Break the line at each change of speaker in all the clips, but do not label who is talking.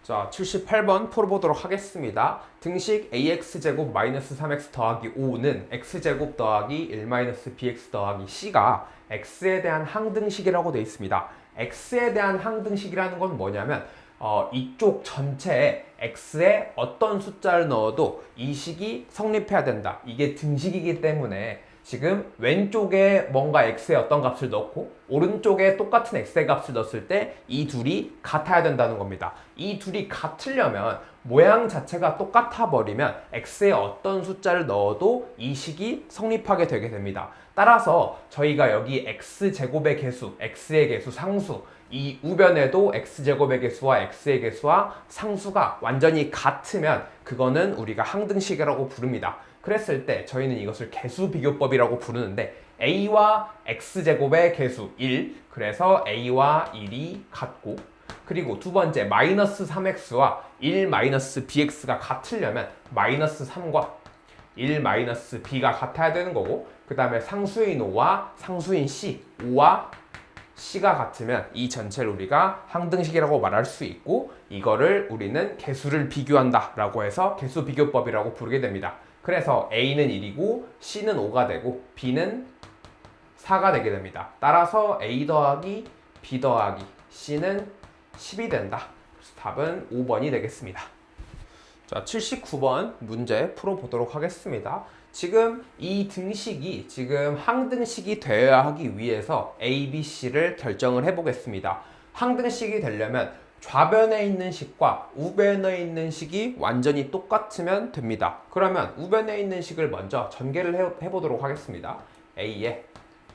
자, 78번 풀어보도록 하겠습니다. 등식 ax제곱 마이너스 3x 더하기 5는 x제곱 더하기 1 마이너스 bx 더하기 c가 x에 대한 항등식이라고 되어 있습니다. x에 대한 항등식이라는 건 뭐냐면 이쪽 전체에 x에 어떤 숫자를 넣어도 이 식이 성립해야 된다. 이게 등식이기 때문에 지금 왼쪽에 뭔가 x의 어떤 값을 넣고 오른쪽에 똑같은 x의 값을 넣었을 때 이 둘이 같아야 된다는 겁니다. 이 둘이 같으려면 모양 자체가 똑같아 버리면 x의 어떤 숫자를 넣어도 이 식이 성립하게 되게 됩니다. 따라서 저희가 여기 x제곱의 개수, x의 개수, 상수 이 우변에도 x제곱의 개수와 x의 개수와 상수가 완전히 같으면 그거는 우리가 항등식이라고 부릅니다. 그랬을 때 저희는 이것을 개수비교법이라고 부르는데 a와 x제곱의 개수 1, 그래서 a와 1이 같고, 그리고 두 번째 마이너스 3x와 1 마이너스 bx가 같으려면 마이너스 3과 1 마이너스 b가 같아야 되는 거고, 그 다음에 상수인 5와 상수인 c, 5와 c가 같으면 이 전체를 우리가 항등식이라고 말할 수 있고, 이거를 우리는 개수를 비교한다 라고 해서 개수비교법이라고 부르게 됩니다. 그래서 a는 1이고 c는 5가 되고 b는 4가 되게 됩니다. 따라서 a 더하기 b 더하기 c는 10이 된다. 그래서 답은 5번이 되겠습니다. 자, 79번 문제 풀어보도록 하겠습니다. 지금 이 등식이 지금 항등식이 되어야 하기 위해서 a, b, c를 결정을 해보겠습니다. 항등식이 되려면 좌변에 있는 식과 우변에 있는 식이 완전히 똑같으면 됩니다. 그러면 우변에 있는 식을 먼저 전개를 해보도록 하겠습니다. a에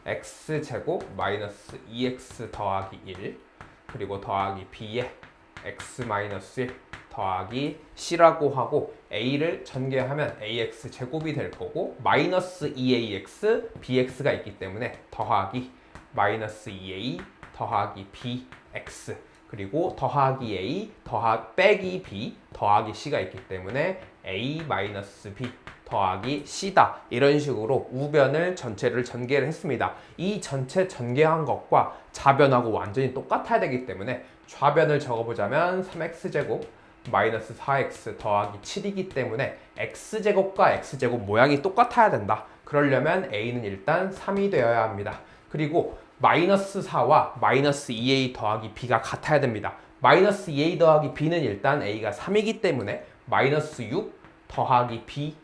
x제곱 마이너스 2x 더하기 1, 그리고 더하기 b에 x 마이너스 1 더하기 c라고 하고, a를 전개하면 ax 제곱이 될 거고 마이너스 2ax bx가 있기 때문에 더하기 마이너스 2a 더하기 bx, 그리고 더하기 a 빼기 b 더하기 c가 있기 때문에 a 마이너스 b 더하기 c다. 이런 식으로 우변을 전체를 전개를 했습니다. 이 전체 전개한 것과 좌변하고 완전히 똑같아야 되기 때문에 좌변을 적어보자면 3x제곱 마이너스 4x 더하기 7이기 때문에 x제곱과 x제곱 모양이 똑같아야 된다. 그러려면 a는 일단 3이 되어야 합니다. 그리고 마이너스 4와 마이너스 2a 더하기 b가 같아야 됩니다. 마이너스 2a 더하기 b는 일단 a가 3이기 때문에 마이너스 6 더하기 b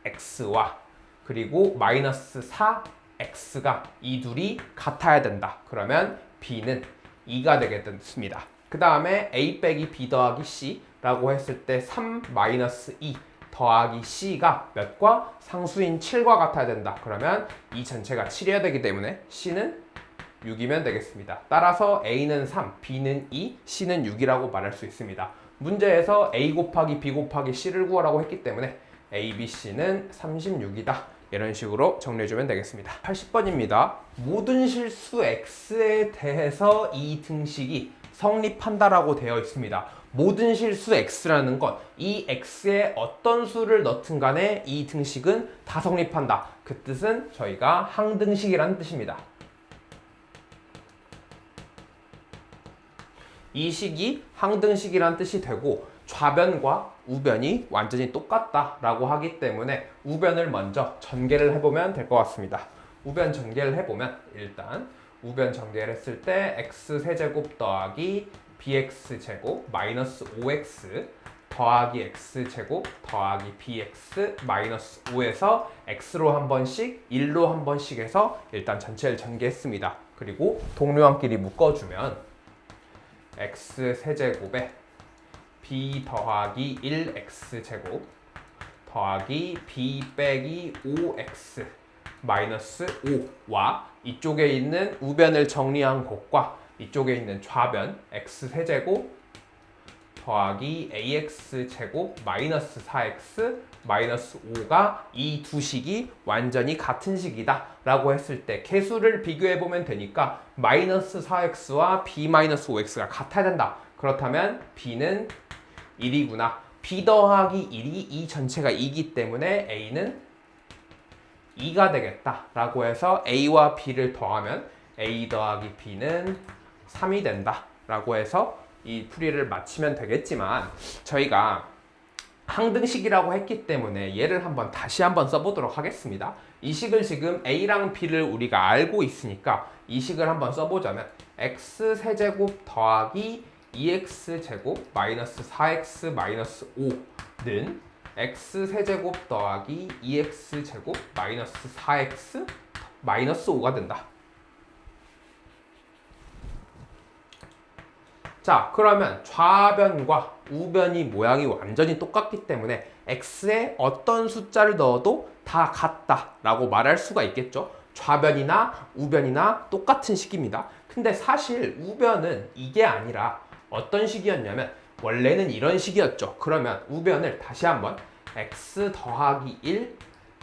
x와 그리고 마이너스 4x가 이 둘이 같아야 된다. 그러면 b는 2가 되겠습니다. 그 다음에 a 빼기 b 더하기 c라고 했을 때 3 마이너스 2 더하기 c가 몇과 상수인 7과 같아야 된다. 그러면 이 전체가 7이어야 되기 때문에 c는 6이면 되겠습니다. 따라서 a는 3, b는 2, c는 6이라고 말할 수 있습니다. 문제에서 a 곱하기 b 곱하기 c를 구하라고 했기 때문에 a, b, c는 36이다. 이런 식으로 정리해주면 되겠습니다. 80번입니다. 모든 실수 x에 대해서 이 등식이 성립한다라고 되어 있습니다. 모든 실수 x라는 건 이 x에 어떤 수를 넣든 간에 이 등식은 다 성립한다. 그 뜻은 저희가 항등식이라는 뜻입니다. 이 식이 항등식이란 뜻이 되고 좌변과 우변이 완전히 똑같다라고 하기 때문에 우변을 먼저 전개를 해보면 될 것 같습니다. 우변 전개를 해보면 일단 우변 전개를 했을 때 x세제곱 더하기 bx제곱 마이너스 5x 더하기 x제곱 더하기 bx 마이너스 5에서 x로 한 번씩 1로 한 번씩 해서 일단 전체를 전개했습니다. 그리고 동료함끼리 묶어주면 x세제곱에 b 더하기 1x제곱 더하기 b 빼기 5x 마이너스 5와 이쪽에 있는 우변을 정리한 것과 이쪽에 있는 좌변 x세제곱 더하기 ax제곱 마이너스 4x 마이너스 5가 이 두 식이 완전히 같은 식이다 라고 했을 때 개수를 비교해보면 되니까 마이너스 4x와 b 마이너스 5x가 같아야 된다. 그렇다면 b는 1이구나. b 더하기 1이 이 전체가 2이기 때문에 a는 2가 되겠다 라고 해서 a와 b를 더하면 a 더하기 b는 3이 된다 라고 해서 이 풀이를 마치면 되겠지만 저희가 항등식이라고 했기 때문에 얘를 다시 한번 써보도록 하겠습니다. 이 식을 지금 A랑 B를 우리가 알고 있으니까 이 식을 한번 써보자면 x세제곱 더하기 2x제곱 마이너스 4x 마이너스 5는 x세제곱 더하기 2x제곱 마이너스 4x 마이너스 5가 된다. 자, 그러면 좌변과 우변이 모양이 완전히 똑같기 때문에 x에 어떤 숫자를 넣어도 다 같다라고 말할 수가 있겠죠. 좌변이나 우변이나 똑같은 식입니다. 근데 사실 우변은 이게 아니라 어떤 식이었냐면 원래는 이런 식이었죠. 그러면 우변을 다시 한번 x 더하기 1,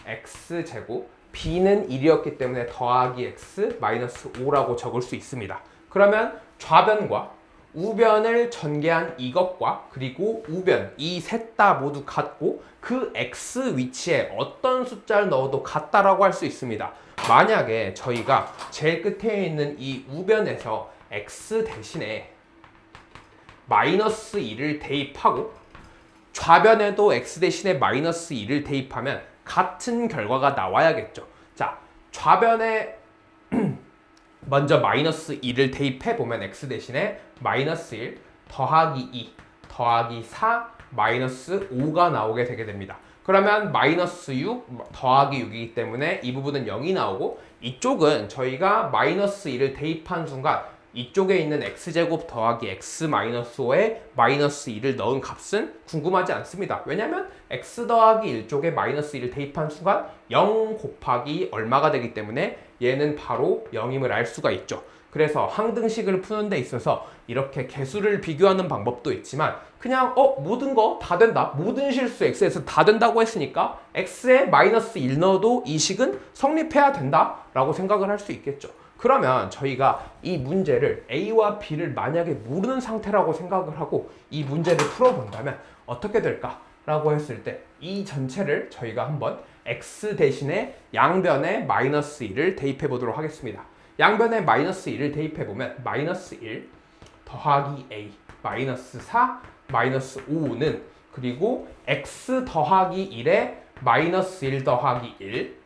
x제곱, b는 1이었기 때문에 더하기 x 마이너스 5라고 적을 수 있습니다. 그러면 좌변과 우변을 전개한 이것과 그리고 우변 이 셋 다 모두 같고 그 x 위치에 어떤 숫자를 넣어도 같다라고 할 수 있습니다. 만약에 저희가 제일 끝에 있는 이 우변에서 x 대신에 마이너스 2를 대입하고 좌변에도 x 대신에 마이너스 2를 대입하면 같은 결과가 나와야겠죠. 자, 좌변에 먼저 마이너스 2를 대입해보면 x 대신에 마이너스 1 더하기 2 더하기 4 마이너스 5가 나오게 되게 됩니다. 그러면 마이너스 6 더하기 6이기 때문에 이 부분은 0이 나오고 이쪽은 저희가 마이너스 2를 대입한 순간 이쪽에 있는 x제곱 더하기 x 마이너스 5에 마이너스 2를 넣은 값은 궁금하지 않습니다. 왜냐하면 x 더하기 1쪽에 마이너스 2를 대입한 순간 0 곱하기 얼마가 되기 때문에 얘는 바로 0임을 알 수가 있죠. 그래서 항등식을 푸는 데 있어서 이렇게 개수를 비교하는 방법도 있지만 그냥 모든 거 다 된다. 모든 실수 x에서 다 된다고 했으니까 x에 마이너스 1 넣어도 이 식은 성립해야 된다 라고 생각을 할 수 있겠죠. 그러면 저희가 이 문제를 A와 B를 만약에 모르는 상태라고 생각을 하고 이 문제를 풀어본다면 어떻게 될까? 라고 했을 때 이 전체를 저희가 한번 x 대신에 양변에 마이너스 1을 대입해 보도록 하겠습니다. 양변에 마이너스 1을 대입해 보면 마이너스 1 더하기 a 마이너스 4 마이너스 5는 그리고 x 더하기 1에 마이너스 1 더하기 1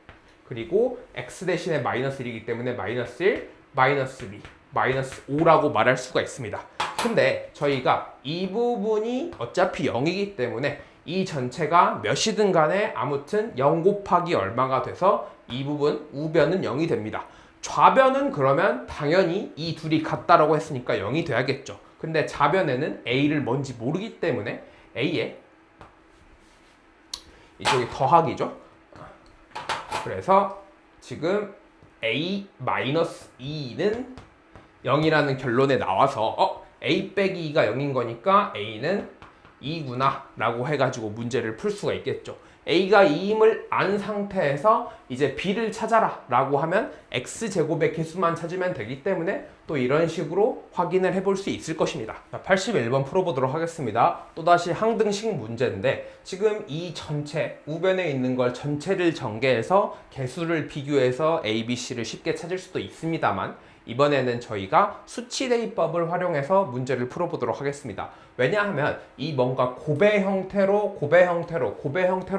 그리고 x 대신에 마이너스 1이기 때문에 마이너스 1 마이너스 2 마이너스 5라고 말할 수가 있습니다. 근데 저희가 이 부분이 어차피 0이기 때문에 이 전체가 몇이든 간에 아무튼 0 곱하기 얼마가 돼서 이 부분 우변은 0이 됩니다. 좌변은 그러면 당연히 이 둘이 같다라고 했으니까 0이 돼야겠죠. 근데 좌변에는 A를 뭔지 모르기 때문에 A에 이쪽이 더하기죠. 그래서 지금 A-2는 0이라는 결론에 나와서 A 빼기 2가 0인 거니까 A는 2구나 라고 해가지고 문제를 풀 수가 있겠죠. A가 2임을 안 상태에서 이제 B를 찾아라 라고 하면 X제곱의 개수만 찾으면 되기 때문에 또 이런 식으로 확인을 해볼 수 있을 것입니다. 자, 81번 풀어보도록 하겠습니다. 또다시 항등식 문제인데 지금 이 전체 우변에 있는 걸 전체를 전개해서 개수를 비교해서 A, B, C를 쉽게 찾을 수도 있습니다만 이번에는 저희가 수치 대입법을 활용해서 문제를 풀어보도록 하겠습니다. 왜냐하면 이 뭔가 고배 형태로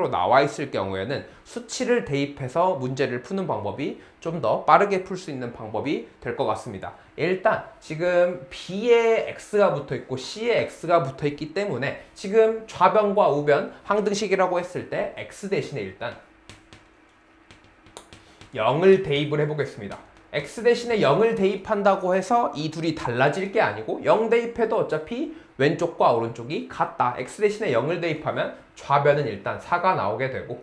나와 있을 경우에는 수치를 대입해서 문제를 푸는 방법이 좀 더 빠르게 풀 수 있는 방법이 될 것 같습니다. 일단 지금 B에 X가 붙어 있고 C에 X가 붙어 있기 때문에 지금 좌변과 우변 항등식이라고 했을 때 X 대신에 일단 0을 대입을 해보겠습니다. x 대신에 0을 대입한다고 해서 이 둘이 달라질 게 아니고 0 대입해도 어차피 왼쪽과 오른쪽이 같다. x 대신에 0을 대입하면 좌변은 일단 4가 나오게 되고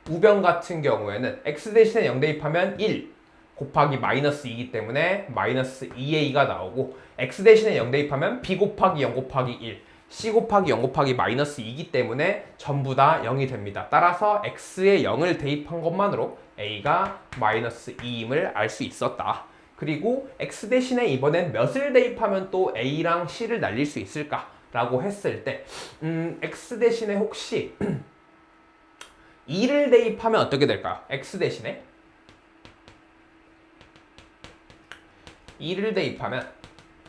우변 같은 경우에는 x 대신에 0 대입하면 1 곱하기 마이너스 2이기 때문에 마이너스 2a가 나오고 x 대신에 0 대입하면 b 곱하기 0 곱하기 1 c 곱하기 0 곱하기 마이너스 2이기 때문에 전부 다 0이 됩니다. 따라서 x에 0을 대입한 것만으로 a가 마이너스 2임을 알 수 있었다. 그리고 x 대신에 이번엔 몇을 대입하면 또 a랑 c를 날릴 수 있을까? 라고 했을 때 x 대신에 혹시 2를 대입하면 어떻게 될까요? x 대신에 2를 대입하면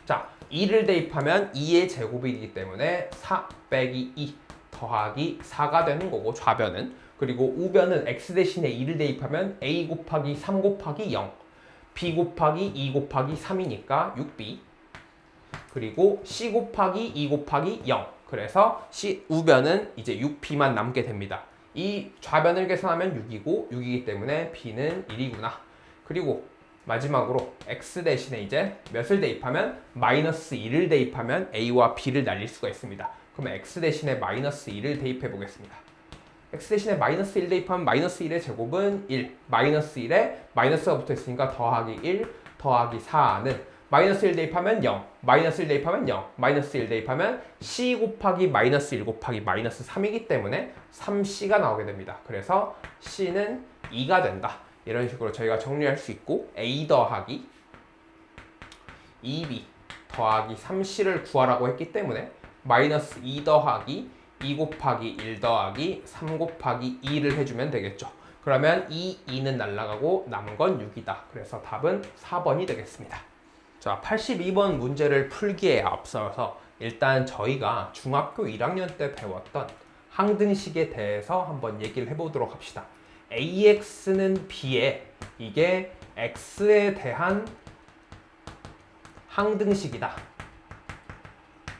자, 2를 대입하면 2의 제곱이기 때문에 4 빼기 2 더하기 4가 되는 거고 좌변은. 그리고 우변은 x 대신에 2를 대입하면 a 곱하기 3 곱하기 0 b 곱하기 2 곱하기 3이니까 6b 그리고 c 곱하기 2 곱하기 0 그래서 우변은 이제 6b만 남게 됩니다. 이 좌변을 계산하면 6이고 6이기 때문에 b는 1이구나. 그리고 마지막으로 x 대신에 이제 몇을 대입하면 마이너스 2를 대입하면 a와 b를 날릴 수가 있습니다. 그러면 x 대신에 마이너스 2를 대입해 보겠습니다. x 대신에 마이너스 1 대입하면 마이너스 1의 제곱은 1 마이너스 1에 마이너스가 붙어 있으니까 더하기 1 더하기 4는 마이너스 1 대입하면 0 마이너스 1 대입하면 0 마이너스 1 대입하면 c 곱하기 마이너스 1 곱하기 마이너스 3이기 때문에 3c가 나오게 됩니다. 그래서 c는 2가 된다. 이런 식으로 저희가 정리할 수 있고 a 더하기 2b 더하기 3c를 구하라고 했기 때문에 마이너스 2 더하기 2 곱하기 1 더하기 3 곱하기 2를 해주면 되겠죠. 그러면 2는 날아가고 남은 건 6이다. 그래서 답은 4번이 되겠습니다. 자, 82번 문제를 풀기에 앞서서 일단 저희가 중학교 1학년 때 배웠던 항등식에 대해서 한번 얘기를 해보도록 합시다. AX는 B에 이게 X에 대한 항등식이다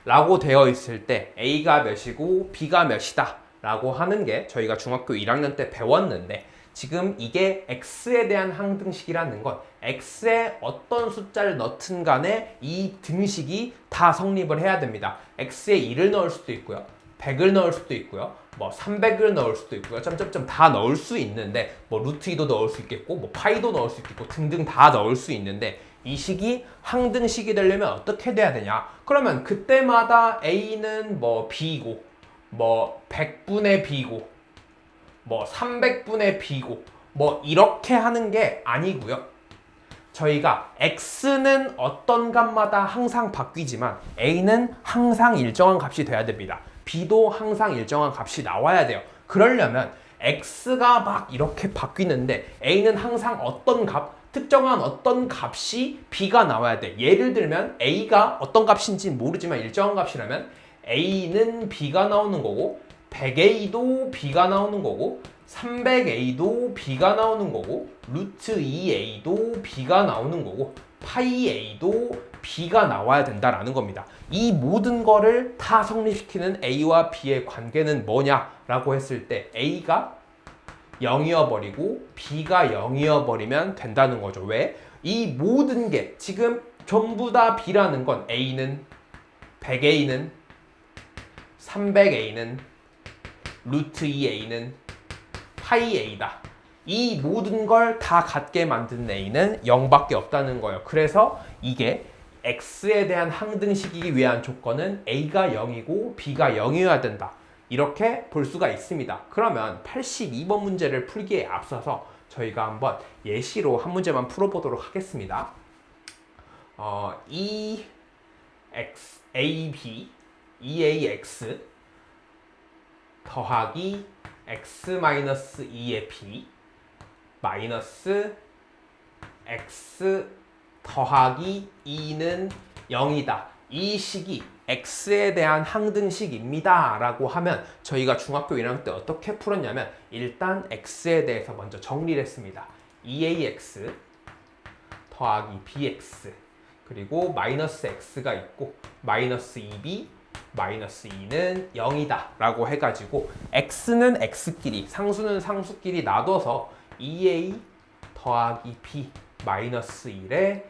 라고 되어 있을 때 A가 몇이고 B가 몇이다 라고 하는 게 저희가 중학교 1학년 때 배웠는데 지금 이게 X에 대한 항등식이라는 건 X에 어떤 숫자를 넣든 간에 이 등식이 다 성립을 해야 됩니다. X에 1을 넣을 수도 있고요. 100을 넣을 수도 있고요. 뭐 300을 넣을 수도 있고요. 점점점 다 넣을 수 있는데 뭐 루트 2도 넣을 수 있겠고 뭐 파이도 넣을 수 있겠고 등등 다 넣을 수 있는데 이 식이 항등식이 되려면 어떻게 돼야 되냐? 그러면 그때마다 A는 뭐 B고 뭐 100분의 B고 뭐 300분의 B고 뭐 이렇게 하는 게 아니고요. 저희가 X는 어떤 값마다 항상 바뀌지만 A는 항상 일정한 값이 돼야 됩니다. B도 항상 일정한 값이 나와야 돼요. 그러려면 X가 막 이렇게 바뀌는데 A는 항상 어떤 값, 특정한 어떤 값이 B가 나와야 돼. 예를 들면 A가 어떤 값인지 모르지만 일정한 값이라면 A는 B가 나오는 거고 100A도 B가 나오는 거고 300A도 B가 나오는 거고 루트 2A도 B가 나오는 거고 파이 A도 B가 나와야 된다라는 겁니다. 이 모든 거를 다 성립시키는 A와 B의 관계는 뭐냐라고 했을 때 A가 0이어버리고 B가 0이어버리면 된다는 거죠. 왜? 이 모든 게 지금 전부 다 B라는 건 A는 100A는 300A는 루트 2A는 파이 A다. 이 모든 걸 다 같게 만드는 A는 0밖에 없다는 거예요. 그래서 이게 X에 대한 항등식이기 위한 조건은 A가 0이고 B가 0이어야 된다. 이렇게 볼 수가 있습니다. 그러면 82번 문제를 풀기에 앞서서 저희가 한번 예시로 한 문제만 풀어보도록 하겠습니다. EAX 더하기 X-2의 B 마이너스 X 더하기 2는 0이다. 이 식이 X에 대한 항등식입니다. 라고 하면 저희가 중학교 1학년 때 어떻게 풀었냐면 일단 X에 대해서 먼저 정리를 했습니다. EAX 더하기 BX 그리고 마이너스 X가 있고 마이너스 2B 마이너스 2는 0이다 라고 해가지고 X는 X끼리 상수는 상수끼리 놔둬서 EA 더하기 B 마이너스 1의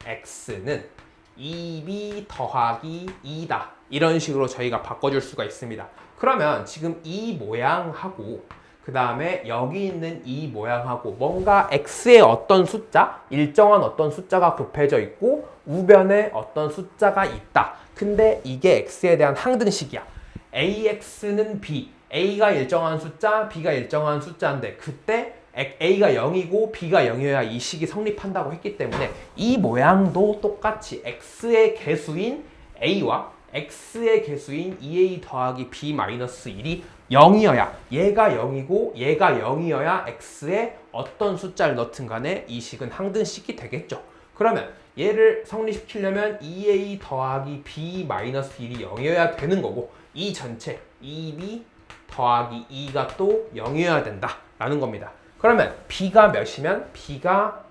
X는 2B 더하기 2다. 이런 식으로 저희가 바꿔줄 수가 있습니다. 그러면 지금 이 모양하고 그 다음에 여기 있는 이 모양하고 뭔가 X의 어떤 숫자, 일정한 어떤 숫자가 곱해져 있고 우변에 어떤 숫자가 있다. 근데 이게 X에 대한 항등식이야. AX는 B, A가 일정한 숫자, B가 일정한 숫자인데 그때 A가 0이고 B가 0이어야 이 식이 성립한다고 했기 때문에 이 모양도 똑같이 X의 개수인 A와 X의 개수인 2A 더하기 B 마이너스 1이 0이어야 얘가 0이고 얘가 0이어야 X에 어떤 숫자를 넣든 간에 이 식은 항등식이 되겠죠. 그러면 얘를 성립시키려면 2a 더하기 b 마이너스 1이 0이어야 되는 거고 이 전체 2b 더하기 2가 또 0이어야 된다라는 겁니다. 그러면 b가 몇이면 b가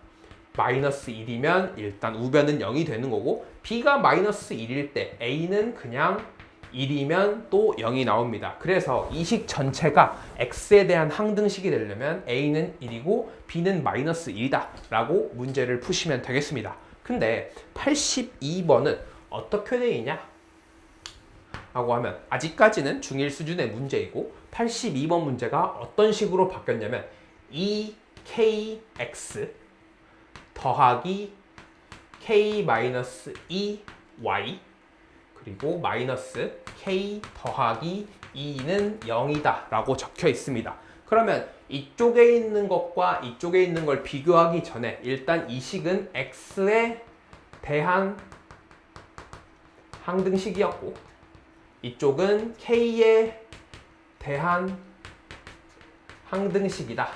마이너스 1이면 일단 우변은 0이 되는 거고 b가 마이너스 1일 때 a는 그냥 1이면 또 0이 나옵니다. 그래서 이 식 전체가 x에 대한 항등식이 되려면 a는 1이고 b는 마이너스 1이다 라고 문제를 푸시면 되겠습니다. 근데 82번은 어떻게 되어 있냐? 라고 하면 아직까지는 중1 수준의 문제이고 82번 문제가 어떤 식으로 바뀌었냐면 2kx 더하기 k-2y 그리고 마이너스 k 더하기 2는 0이다 라고 적혀 있습니다. 그러면 이쪽에 있는 것과 이쪽에 있는 걸 비교하기 전에 일단 이 식은 x에 대한 항등식이었고 이쪽은 k에 대한 항등식이다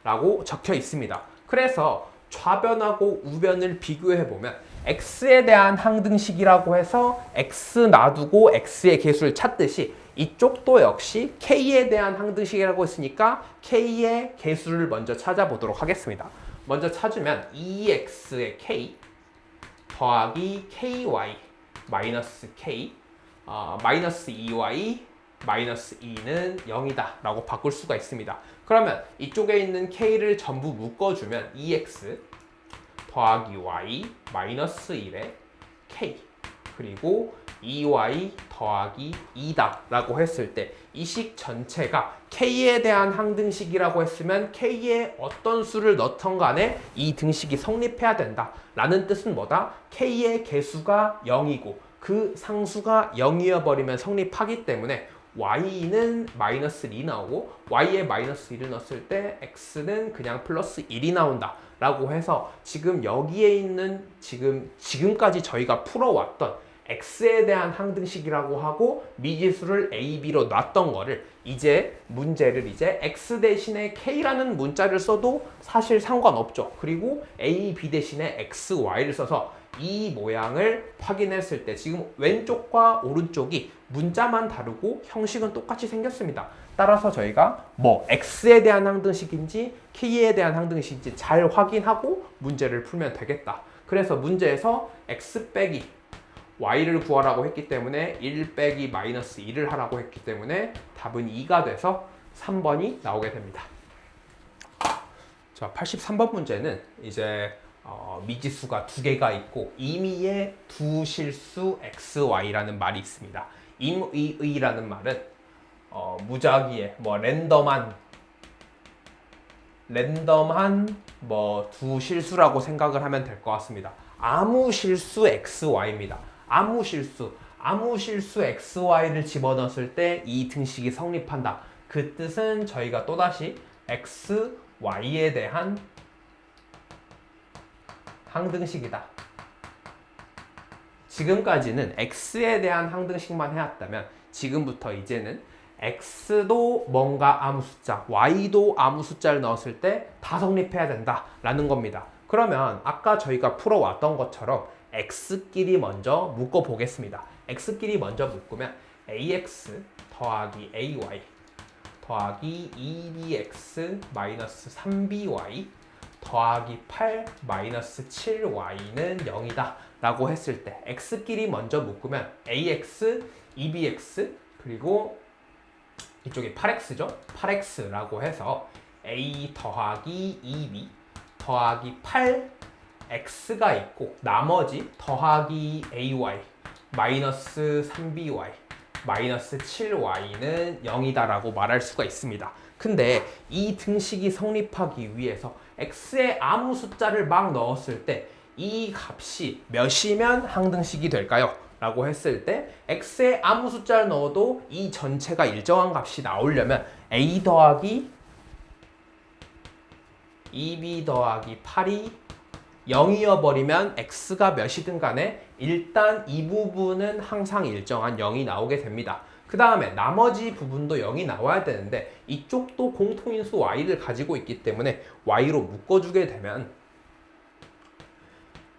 라고 적혀 있습니다. 그래서 좌변하고 우변을 비교해보면 x에 대한 항등식이라고 해서 x 놔두고 x의 개수를 찾듯이 이쪽도 역시 k에 대한 항등식이라고 했으니까 k의 개수를 먼저 찾아보도록 하겠습니다. 먼저 찾으면 2x의 k 더하기 ky 마이너스 k 마이너스 2y 마이너스 2는 0이다 라고 바꿀 수가 있습니다. 그러면 이쪽에 있는 k를 전부 묶어주면 2x 더하기 y 마이너스 1의 k 그리고 2y 더하기 2다 라고 했을 때 이 식 전체가 k에 대한 항등식이라고 했으면 k에 어떤 수를 넣던 간에 이 등식이 성립해야 된다 라는 뜻은 뭐다? k의 개수가 0이고 그 상수가 0이어 버리면 성립하기 때문에 y는 마이너스 1이 나오고 y에 마이너스 1을 넣었을 때 x는 그냥 플러스 1이 나온다 라고 해서 지금 여기에 있는 지금까지 저희가 풀어왔던 x에 대한 항등식이라고 하고 미지수를 a, b로 놨던 거를 이제 문제를 x 대신에 k라는 문자를 써도 사실 상관없죠. 그리고 a, b 대신에 x, y를 써서 이 모양을 확인했을 때 지금 왼쪽과 오른쪽이 문자만 다르고 형식은 똑같이 생겼습니다. 따라서 저희가 x에 대한 항등식인지 k에 대한 항등식인지 잘 확인하고 문제를 풀면 되겠다. 그래서 문제에서 x 빼기 y를 구하라고 했기 때문에 1 빼기 마이너스 2를 하라고 했기 때문에 답은 2가 돼서 3번이 나오게 됩니다. 자, 83번 문제는 이제 미지수가 두 개가 있고 임의의 두 실수 xy라는 말이 있습니다. 임의라는 말은 무작위의 랜덤한 두 실수라고 생각을 하면 될 것 같습니다. 아무 실수 xy입니다. 아무 실수 xy를 집어넣었을 때 이 등식이 성립한다. 그 뜻은 저희가 또다시 xy에 대한 항등식이다. 지금까지는 x에 대한 항등식만 해왔다면 지금부터 이제는 x도 뭔가 아무 숫자, y도 아무 숫자를 넣었을 때 다 성립해야 된다라는 겁니다. 그러면 아까 저희가 풀어왔던 것처럼 x끼리 먼저 묶어 보겠습니다. x끼리 먼저 묶으면 ax 더하기 ay 더하기 2bx 마이너스 3by 더하기 8 마이너스 7y는 0이다 라고 했을 때 x끼리 먼저 묶으면 ax, 2bx 그리고 이쪽이 8x죠? 8x라고 해서 a 더하기 2b 더하기 8x가 있고 나머지 더하기 ay 마이너스 3by 마이너스 7y는 0이다 라고 말할 수가 있습니다. 근데 이 등식이 성립하기 위해서 x에 아무 숫자를 막 넣었을 때 이 값이 몇이면 항등식이 될까요? 라고 했을 때 x에 아무 숫자를 넣어도 이 전체가 일정한 값이 나오려면 a 더하기 2b 더하기 8이 0이어 버리면 x가 몇이든 간에 일단 이 부분은 항상 일정한 0이 나오게 됩니다. 그 다음에 나머지 부분도 0이 나와야 되는데 이쪽도 공통인수 y를 가지고 있기 때문에 y로 묶어주게 되면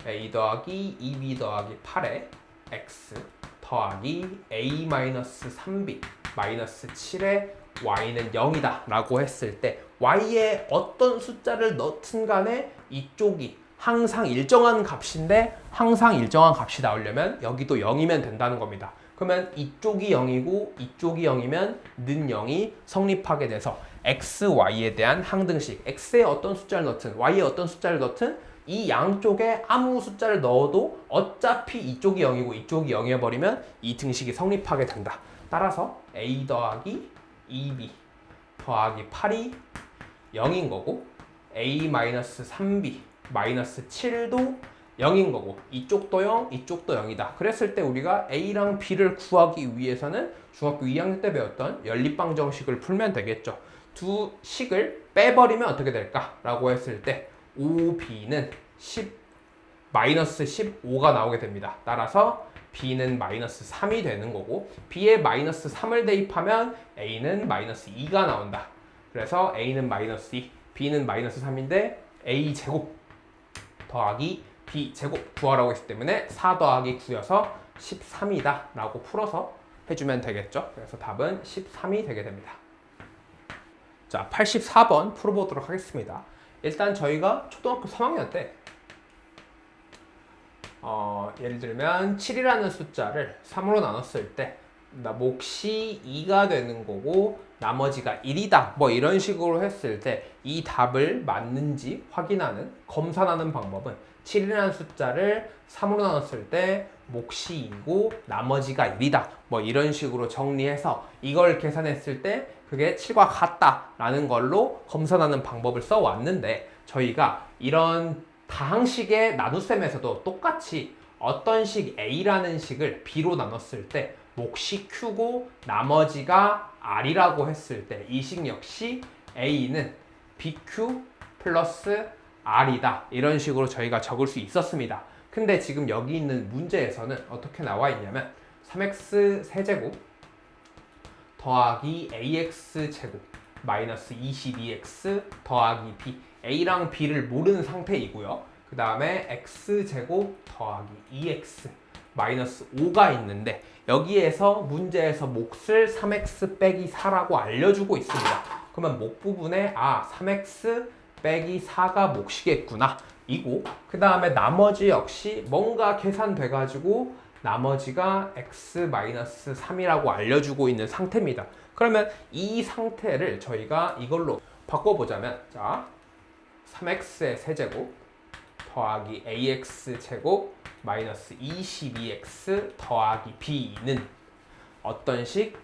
a 더하기 2b 더하기 8에 x 더하기 a 마이너스 3b 마이너스 7에 y는 0이다 라고 했을 때 y에 어떤 숫자를 넣든 간에 이쪽이 항상 일정한 값인데 항상 일정한 값이 나오려면 여기도 0이면 된다는 겁니다. 그러면 이쪽이 0이고 이쪽이 0이면 는 0이 성립하게 돼서 x, y에 대한 항등식 x에 어떤 숫자를 넣든 y에 어떤 숫자를 넣든 이 양쪽에 아무 숫자를 넣어도 어차피 이쪽이 0이고 이쪽이 0이어버리면 이 등식이 성립하게 된다. 따라서 a 더하기 2b 더하기 8이 0인 거고 a-3b 마이너스 7도 0인 거고 이쪽도 0, 이쪽도 0이다. 그랬을 때 우리가 a랑 b를 구하기 위해서는 중학교 2학년 때 배웠던 연립방 정식을 풀면 되겠죠. 두 식을 빼버리면 어떻게 될까? 라고 했을 때 5b는 10, 마이너스 15가 나오게 됩니다. 따라서 b는 마이너스 3이 되는 거고 b에 마이너스 3을 대입하면 a는 마이너스 2가 나온다. 그래서 a는 마이너스 2, b는 마이너스 3인데 a 제곱 더하기 b 제곱 구하라고 했기 때문에 4 더하기 9여서 13이다 라고 풀어서 해주면 되겠죠. 그래서 답은 13이 되게 됩니다. 자, 84번 풀어보도록 하겠습니다. 일단 저희가 초등학교 3학년 때 예를 들면 7이라는 숫자를 3으로 나눴을 때 몫이 2가 되는 거고 나머지가 1이다 뭐 이런 식으로 했을 때 이 답을 맞는지 확인하는 검산하는 방법은 7이라는 숫자를 3으로 나눴을 때 몫이 2고 나머지가 1이다 뭐 이런 식으로 정리해서 이걸 계산했을 때 그게 7과 같다라는 걸로 검산하는 방법을 써왔는데 저희가 이런 다항식의 나눗셈에서도 똑같이 어떤 식 A라는 식을 B로 나눴을 때 몫이 Q고 나머지가 R이라고 했을 때 이 식 역시 A는 BQ 플러스 R이다 이런 식으로 저희가 적을 수 있었습니다. 근데 지금 여기 있는 문제에서는 어떻게 나와 있냐면 3x 세제곱 더하기 ax 제곱 마이너스 22x 더하기 b a랑 b를 모르는 상태이고요. 그 다음에 x제곱 더하기 2x 마이너스 5가 있는데 여기에서 문제에서 몫을 3x 빼기 4라고 알려주고 있습니다. 그러면 목 부분에 3x 빼기 4가 몫이겠구나 이고 그 다음에 나머지 역시 뭔가 계산돼가지고 나머지가 x-3이라고 알려주고 있는 상태입니다. 그러면 이 상태를 저희가 이걸로 바꿔보자면 자 3x의 세제곱 더하기 ax제곱 마이너스 22x 더하기 b는 어떤 식?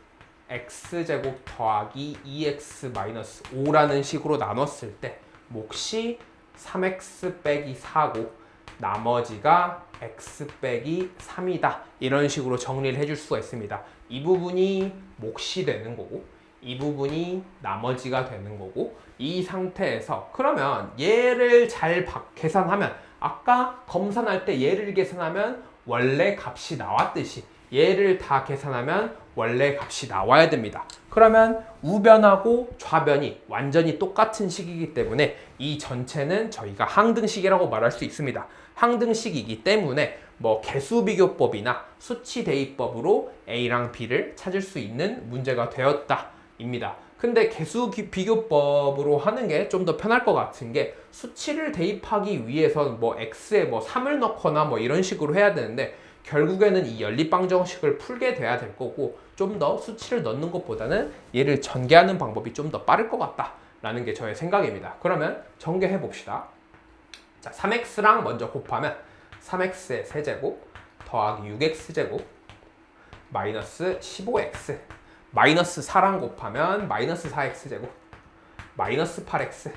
x제곱 더하기 2x 마이너스 5라는 식으로 나눴을 때 몫이 3x 빼기 4고 나머지가 x 빼기 3이다 이런 식으로 정리를 해줄 수가 있습니다. 이 부분이 몫이 되는 거고 이 부분이 나머지가 되는 거고 이 상태에서 그러면 얘를 잘 계산하면 아까 검산할 때 얘를 계산하면 원래 값이 나왔듯이 얘를 다 계산하면 원래 값이 나와야 됩니다. 그러면 우변하고 좌변이 완전히 똑같은 식이기 때문에 이 전체는 저희가 항등식이라고 말할 수 있습니다. 항등식이기 때문에 뭐 개수비교법이나 수치대입법으로 A랑 B를 찾을 수 있는 문제가 되었다 입니다. 근데 개수비교법으로 하는 게 좀 더 편할 것 같은 게 수치를 대입하기 위해서는 뭐 X에 뭐 3을 넣거나 뭐 이런 식으로 해야 되는데 결국에는 이 연립방정식을 풀게 돼야 될 거고 좀 더 수치를 넣는 것보다는 얘를 전개하는 방법이 좀 더 빠를 것 같다라는 게 저의 생각입니다. 그러면 전개해 봅시다. 자, 3x랑 먼저 곱하면 3x의 세제곱 더하기 6x제곱 마이너스 15x 마이너스 4랑 곱하면 마이너스 4x제곱 마이너스 8x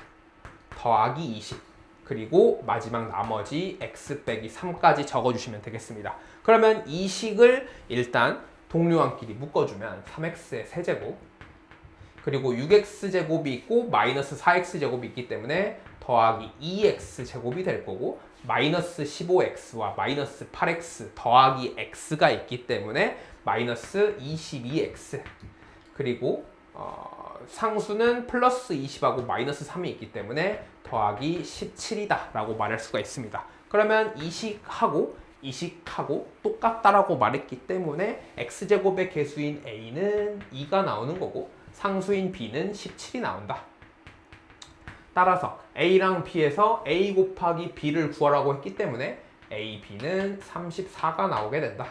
더하기 20 그리고 마지막 나머지 x 빼기 3까지 적어주시면 되겠습니다. 그러면 이 식을 일단 동류항끼리 묶어주면 3x의 세제곱 그리고 6x제곱이 있고 마이너스 4x제곱이 있기 때문에 더하기 2x제곱이 될 거고 마이너스 15x와 마이너스 8x 더하기 x가 있기 때문에 마이너스 22x 그리고 상수는 플러스 20하고 마이너스 3이 있기 때문에 더하기 17이다 라고 말할 수가 있습니다. 그러면 이 식하고 똑같다라고 말했기 때문에 x제곱의 개수인 a는 2가 나오는 거고 상수인 b는 17이 나온다. 따라서 a랑 b에서 a 곱하기 b를 구하라고 했기 때문에 a, b는 34가 나오게 된다.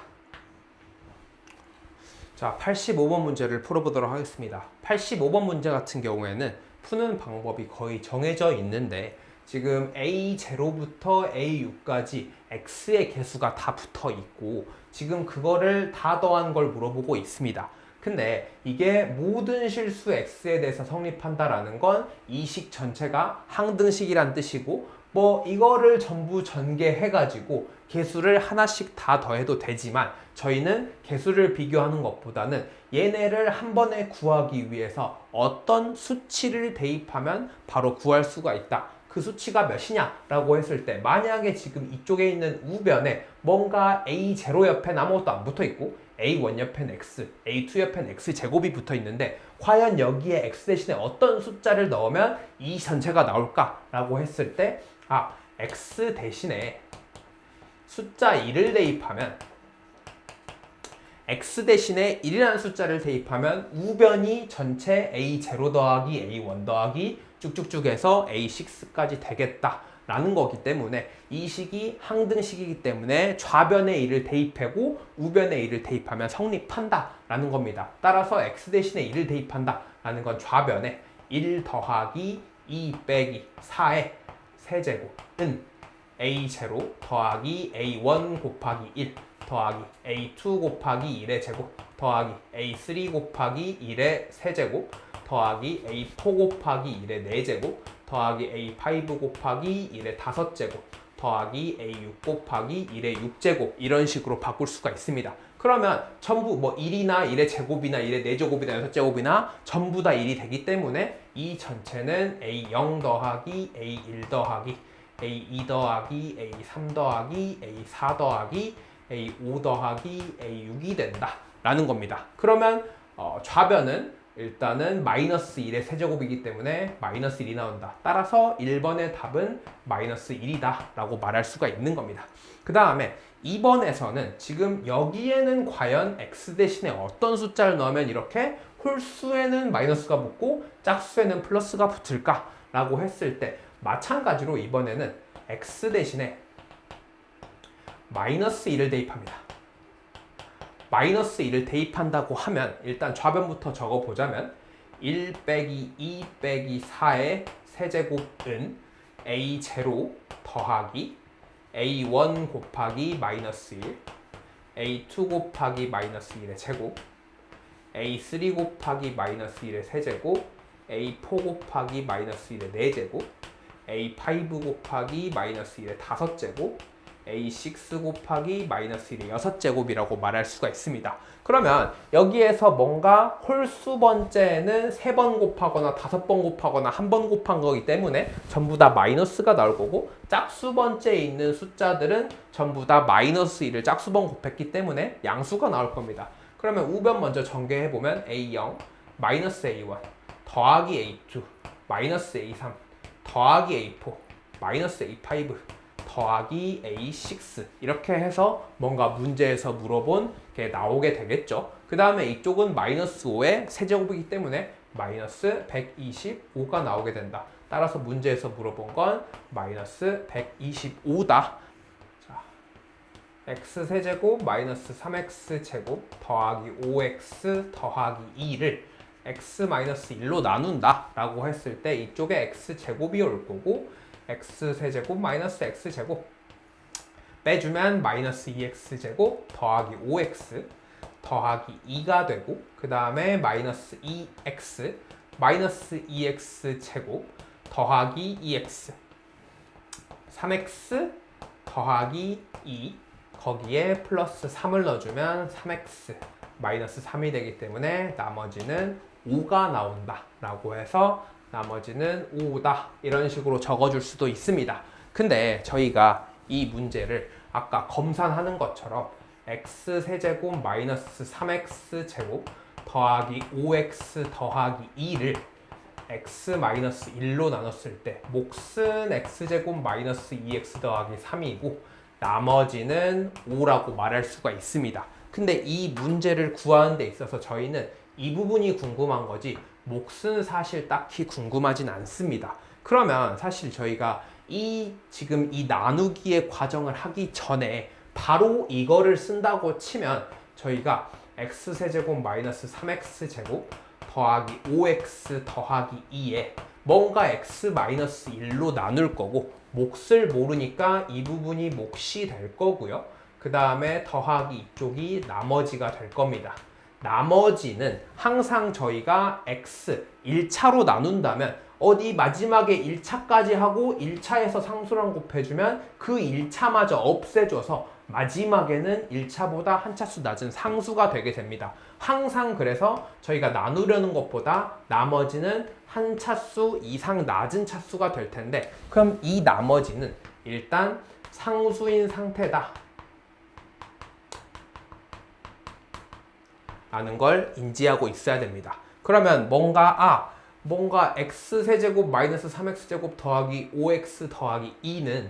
자, 85번 문제를 풀어보도록 하겠습니다. 85번 문제 같은 경우에는 푸는 방법이 거의 정해져 있는데 지금 A0부터 A6까지 X의 개수가 다 붙어 있고 지금 그거를 다 더한 걸 물어보고 있습니다. 근데 이게 모든 실수 X에 대해서 성립한다라는 건 이 식 전체가 항등식이란 뜻이고 뭐 이거를 전부 전개해가지고 개수를 하나씩 다 더해도 되지만 저희는 개수를 비교하는 것보다는 얘네를 한 번에 구하기 위해서 어떤 수치를 대입하면 바로 구할 수가 있다. 그 수치가 몇이냐 라고 했을 때 만약에 지금 이쪽에 있는 우변에 뭔가 A0 옆엔 아무것도 안 붙어 있고 A1 옆엔 X, A2 옆엔 X제곱이 붙어 있는데 과연 여기에 X 대신에 어떤 숫자를 넣으면 이 전체가 나올까 라고 했을 때 X 대신에 숫자 1을 대입하면 X 대신에 1이라는 숫자를 대입하면 우변이 전체 A0 더하기 A1 더하기 쭉쭉쭉 해서 A6까지 되겠다 라는 거기 때문에 이 식이 항등식이기 때문에 좌변에 1을 대입하고 우변에 1을 대입하면 성립한다 라는 겁니다. 따라서 X 대신에 1을 대입한다 라는 건 좌변에 1 더하기 2 빼기 4의 세제곱은 A0 더하기 A1 곱하기 1 더하기 A2 곱하기 1의 제곱 더하기 A3 곱하기 1의 세제곱 더하기 A4 곱하기 1의 4제곱 더하기 A5 곱하기 1의 5제곱 더하기 A6 곱하기 1의 6제곱 이런 식으로 바꿀 수가 있습니다. 그러면 전부 뭐 1이나 1의 제곱이나 1의 4제곱이나 6제곱이나 전부 다 1이 되기 때문에 이 전체는 A0 더하기 A1 더하기 A2 더하기 A3 더하기 A4 더하기 A5 더하기 A6이 된다 라는 겁니다. 그러면 좌변은 일단은 마이너스 1의 세제곱이기 때문에 마이너스 1이 나온다. 따라서 1번의 답은 마이너스 1이다 라고 말할 수가 있는 겁니다. 그 다음에 2번에서는 지금 여기에는 과연 x 대신에 어떤 숫자를 넣으면 이렇게 홀수에는 마이너스가 붙고 짝수에는 플러스가 붙을까 라고 했을 때 마찬가지로 이번에는 x 대신에 마이너스 1을 대입합니다. 마이너스 1을 대입한다고 하면 일단 좌변부터 적어보자면 1 빼기 2 빼기 4의 세제곱은 A0 더하기 A1 곱하기 마이너스 1 A2 곱하기 마이너스 1의 제곱 A3 곱하기 마이너스 1의 세제곱 A4 곱하기 마이너스 1의 4제곱 A5 곱하기 마이너스 1의 5제곱 A6 곱하기 마이너스 1의 6제곱이라고 말할 수가 있습니다. 그러면 여기에서 뭔가 홀수 번째는 3번 곱하거나 5번 곱하거나 1번 곱한 거기 때문에 전부 다 마이너스가 나올 거고 짝수 번째에 있는 숫자들은 전부 다 마이너스 1을 짝수번 곱했기 때문에 양수가 나올 겁니다. 그러면 우변 먼저 전개해보면 A0 마이너스 A1 더하기 A2 마이너스 A3 더하기 A4 마이너스 A5 더하기 A6 이렇게 해서 뭔가 문제에서 물어본 게 나오게 되겠죠. 그 다음에 이쪽은 마이너스 5의 세제곱이기 때문에 마이너스 125가 나오게 된다. 따라서 문제에서 물어본 건 마이너스 125다. 자, x세제곱 마이너스 3x제곱 더하기 5x 더하기 2를 x 마이너스 1로 나눈다 라고 했을 때 이쪽에 x제곱이 올 거고 x세제곱 마이너스 x제곱 빼주면 마이너스 2x제곱 더하기 5x 더하기 2가 되고 그 다음에 마이너스 2x 마이너스 2x제곱 더하기 2x 3x 더하기 2 거기에 플러스 3을 넣어주면 3x 마이너스 3이 되기 때문에 나머지는 5가 나온다 라고 해서 나머지는 5다 이런 식으로 적어줄 수도 있습니다. 근데 저희가 이 문제를 아까 검산하는 것처럼 x세제곱 마이너스 3x제곱 더하기 5x 더하기 2를 x-1로 나눴을 때 몫은 x제곱 마이너스 2x 더하기 3이고 나머지는 5라고 말할 수가 있습니다. 근데 이 문제를 구하는 데 있어서 저희는 이 부분이 궁금한 거지 몫은 사실 딱히 궁금하진 않습니다. 그러면 사실 저희가 지금 이 나누기의 과정을 하기 전에 바로 이거를 쓴다고 치면 저희가 x세제곱 마이너스 3x제곱 더하기 5x 더하기 2에 뭔가 x 마이너스 1로 나눌 거고 몫을 모르니까 이 부분이 몫이 될 거고요. 그 다음에 더하기 이쪽이 나머지가 될 겁니다. 나머지는 항상 저희가 x 1차로 나눈다면 어디 마지막에 1차까지 하고 1차에서 상수랑 곱해주면 그 1차마저 없애줘서 마지막에는 1차보다 한 차수 낮은 상수가 되게 됩니다. 항상 그래서 저희가 나누려는 것보다 나머지는 한 차수 이상 낮은 차수가 될 텐데 그럼 이 나머지는 일단 상수인 상태다 라는 걸 인지하고 있어야 됩니다. 그러면 뭔가 x세제곱 마이너스 3x제곱 더하기 5x 더하기 2는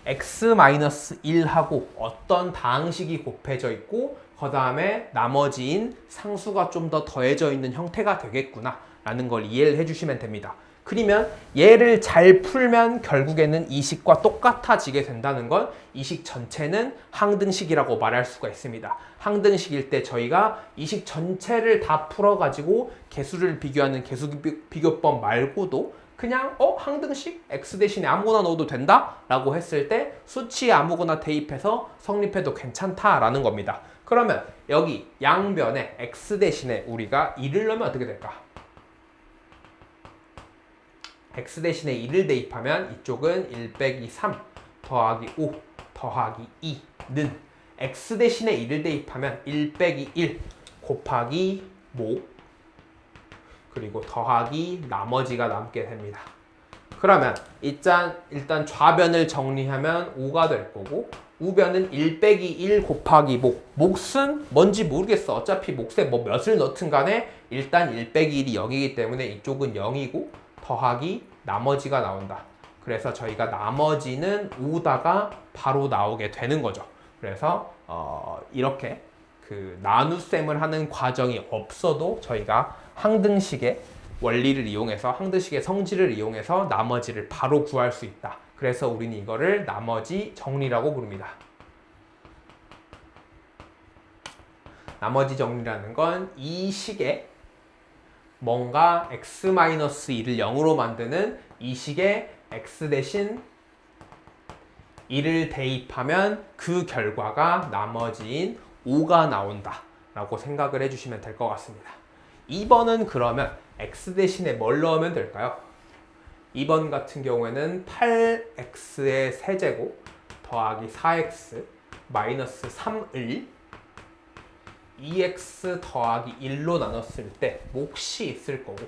x-1하고 어떤 다항식이 곱해져 있고 그 다음에 나머지인 상수가 좀 더 더해져 있는 형태가 되겠구나 라는 걸 이해를 해주시면 됩니다. 그러면 얘를 잘 풀면 결국에는 이 식과 똑같아지게 된다는 건 이 식 전체는 항등식이라고 말할 수가 있습니다. 항등식일 때 저희가 이 식 전체를 다 풀어가지고 개수를 비교하는 개수 비교법 말고도 그냥 항등식 x 대신에 아무거나 넣어도 된다 라고 했을 때 수치에 아무거나 대입해서 성립해도 괜찮다라는 겁니다. 그러면 여기 양변에 x 대신에 우리가 2를 넣으면 어떻게 될까? x 대신에 2를 대입하면 이쪽은 1 빼기 3 더하기 5 더하기 2는 x 대신에 2를 대입하면 1 빼기 1 곱하기 모 그리고 더하기 나머지가 남게 됩니다. 그러면 일단 좌변을 정리하면 5가 될 거고 우변은 1 빼기 1 곱하기 몫은 뭔지 모르겠어. 어차피 몫에 뭐 몇을 넣든 간에 일단 1 빼기 1이 0이기 때문에 이쪽은 0이고 더하기 나머지가 나온다. 그래서 저희가 나머지는 5다가 바로 나오게 되는 거죠. 그래서 이렇게 그 나눗셈을 하는 과정이 없어도 저희가 항등식의 원리를 이용해서 항등식의 성질을 이용해서 나머지를 바로 구할 수 있다. 그래서 우리는 이거를 나머지 정리라고 부릅니다. 나머지 정리라는 건 이 식에 뭔가 x-2를 0으로 만드는 이 식에 x 대신 2를 대입하면 그 결과가 나머지인 5가 나온다 라고 생각을 해주시면 될 것 같습니다. 2번은 그러면 x 대신에 뭘 넣으면 될까요? 2번 같은 경우에는 8x의 세제곱 더하기 4x 마이너스 3을 2x 더하기 1로 나눴을 때 몫이 있을 거고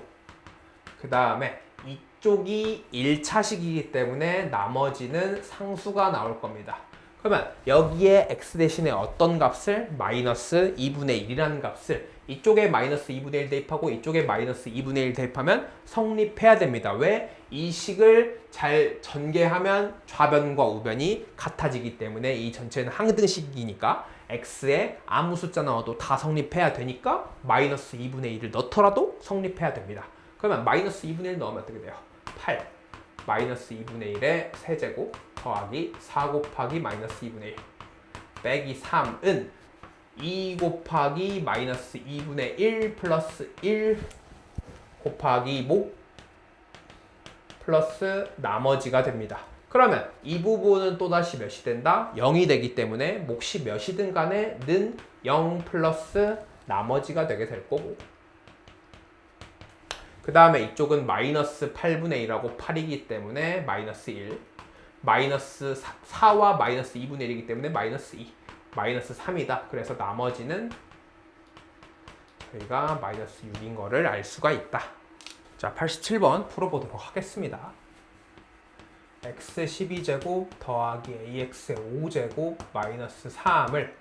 그 다음에 이쪽이 1차식이기 때문에 나머지는 상수가 나올 겁니다. 그러면 여기에 x 대신에 어떤 값을? 마이너스 2분의 1이라는 값을 이쪽에 마이너스 2분의 1 대입하고 이쪽에 마이너스 2분의 1 대입하면 성립해야 됩니다. 왜? 이 식을 잘 전개하면 좌변과 우변이 같아지기 때문에 이 전체는 항등식이니까 x에 아무 숫자 넣어도 다 성립해야 되니까 마이너스 2분의 1을 넣더라도 성립해야 됩니다. 그러면 마이너스 2분의 1 넣으면 어떻게 돼요? 8 마이너스 2분의 1의 세제곱 더하기 4 곱하기 마이너스 2분의 1 빼기 3은 2 곱하기 마이너스 2분의 1 플러스 1 곱하기 목 플러스 나머지가 됩니다. 그러면 이 부분은 또다시 몇이 된다? 0이 되기 때문에 몫이 몇이든 간에 는 0 플러스 나머지가 되게 될 거고 그 다음에 이쪽은 마이너스 8분의 1하고 8이기 때문에 마이너스 1 마이너스 4와 마이너스 2분의 1이기 때문에 마이너스 2 마이너스 3이다. 그래서 나머지는 저희가 마이너스 6인 거를 알 수가 있다. 자, 87번 풀어보도록 하겠습니다. x 12제곱 더하기 ax의 5제곱 마이너스 3을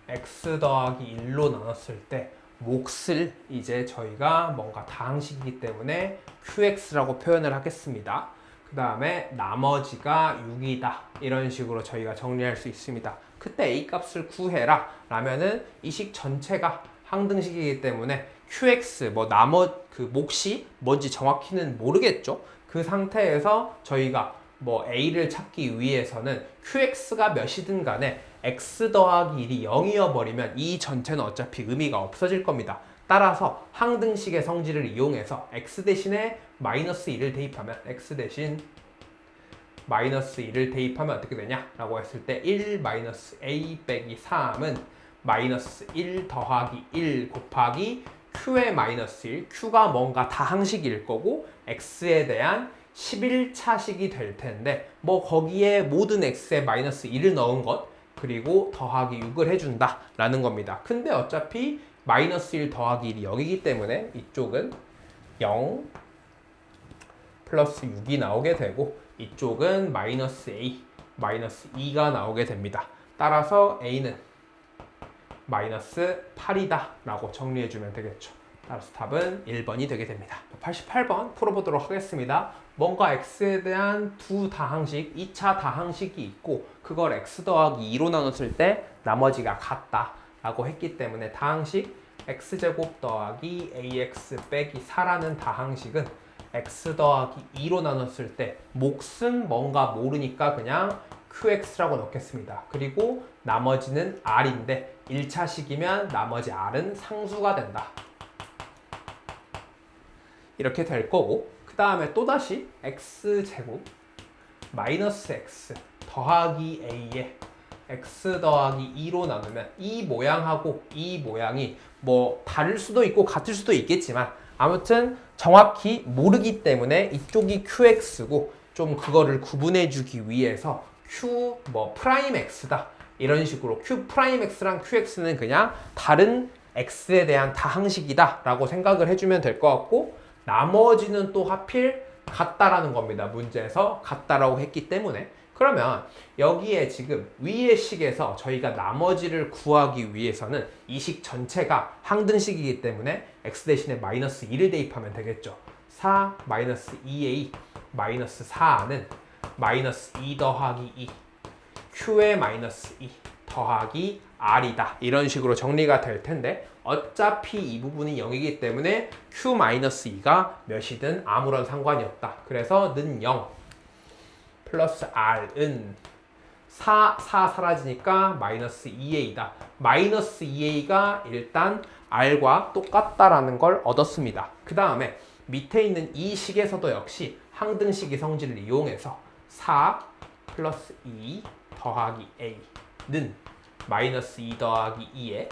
x 더하기 1로 나눴을 때 몫을 이제 저희가 뭔가 다항식이기 때문에 qx라고 표현을 하겠습니다. 그 다음에 나머지가 6이다. 이런 식으로 저희가 정리할 수 있습니다. 그때 a 값을 구해라 라면은 이 식 전체가 항등식이기 때문에 qx 그 몫이 뭔지 정확히는 모르겠죠. 그 상태에서 저희가 a를 찾기 위해서는 qx가 몇이든 간에 x 더하기 1이 0이어 버리면 이 전체는 어차피 의미가 없어질 겁니다. 따라서 항등식의 성질을 이용해서 x 대신에 마이너스 1을 대입하면 x 대신 마이너스 1을 대입하면 어떻게 되냐 라고 했을 때 1 마이너스 a 빼기 3은 마이너스 1 더하기 1 곱하기 q의 마이너스 1, q가 뭔가 다항식일 거고 x에 대한 11차식이 될 텐데 거기에 모든 x에 마이너스 1을 넣은 것 그리고 더하기 6을 해준다 라는 겁니다. 근데 어차피 마이너스 1 더하기 1이 0이기 때문에 이쪽은 0 플러스 6이 나오게 되고 이쪽은 마이너스 a, 마이너스 2가 나오게 됩니다. 따라서 a는 마이너스 8이다 라고 정리해주면 되겠죠. 따라서 답은 1번이 되게 됩니다. 88번 풀어보도록 하겠습니다. 뭔가 x에 대한 두 다항식, 2차 다항식이 있고 그걸 x 더하기 2로 나눴을 때 나머지가 같다 라고 했기 때문에 다항식 x제곱 더하기 ax 빼기 4라는 다항식은 x 더하기 2로 나눴을 때 몫은 뭔가 모르니까 그냥 qx라고 넣겠습니다. 그리고 나머지는 r인데 1차식이면 나머지 r은 상수가 된다. 이렇게 될 거고 그 다음에 또다시 x제곱 마이너스 x 더하기 a에 x 더하기 2로 나누면 이 모양하고 이 모양이 다를 수도 있고 같을 수도 있겠지만 아무튼 정확히 모르기 때문에 이쪽이 qx고 좀 그거를 구분해 주기 위해서 q 프라임 x다 이런 식으로 q 프라임 x랑 qx는 그냥 다른 x에 대한 다항식이다 라고 생각을 해주면 될 것 같고 나머지는 또 하필 같다라는 겁니다. 문제에서 같다라고 했기 때문에 그러면 여기에 지금 위의 식에서 저희가 나머지를 구하기 위해서는 이 식 전체가 항등식이기 때문에 x 대신에 마이너스 2를 대입하면 되겠죠. 4 마이너스 2a 마이너스 4는 마이너스 2 더하기 2 q의 마이너스 2 더하기 r이다. 이런 식으로 정리가 될 텐데 어차피 이 부분이 0이기 때문에 q-2가 몇이든 아무런 상관이 없다. 그래서 는 0 플러스 r은 4 사라지니까 마이너스 2a다. 마이너스 2a가 일단 r과 똑같다라는 걸 얻었습니다. 그 다음에 밑에 있는 이 식에서도 역시 항등식의 성질을 이용해서 4 플러스 2 더하기 a는 마이너스 2 더하기 2에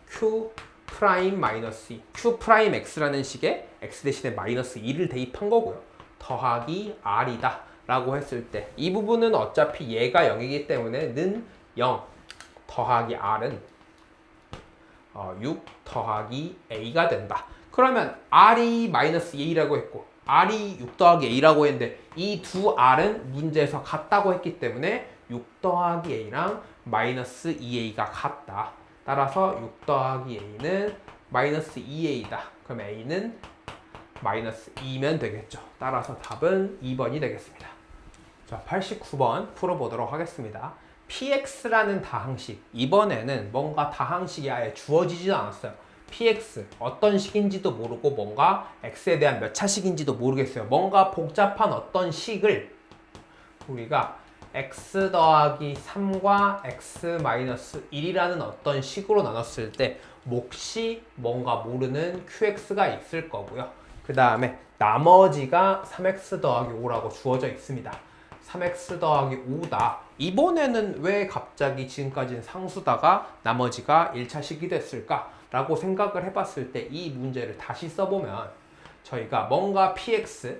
q 프라임 마이너스 2, q 프라임 x라는 식에 x 대신에 마이너스 2를 대입한 거고요. 더하기 r이다 라고 했을 때 이 부분은 어차피 얘가 0이기 때문에 는 0 더하기 r은 6 더하기 a가 된다. 그러면 r이 마이너스 2라고 했고 r이 6 더하기 a라고 했는데 이 두 r은 문제에서 같다고 했기 때문에 6 더하기 a랑 마이너스 2a가 같다. 따라서 6 더하기 a는 마이너스 2a다. 그럼 a는 마이너스 2면 되겠죠. 따라서 답은 2번이 되겠습니다. 자, 89번 풀어보도록 하겠습니다. px라는 다항식, 이번에는 뭔가 다항식이 아예 주어지지도 않았어요. px, 어떤 식인지도 모르고 뭔가 x에 대한 몇 차식인지도 모르겠어요. 뭔가 복잡한 어떤 식을 우리가 x 더하기 3과 x 마이너스 1이라는 어떤 식으로 나눴을 때 몫이 뭔가 모르는 qx가 있을 거고요. 그 다음에 나머지가 3x 더하기 5라고 주어져 있습니다. 3x 더하기 5다. 이번에는 왜 갑자기 지금까지는 상수다가 나머지가 1차식이 됐을까? 라고 생각을 해봤을 때 이 문제를 다시 써보면 저희가 뭔가 px,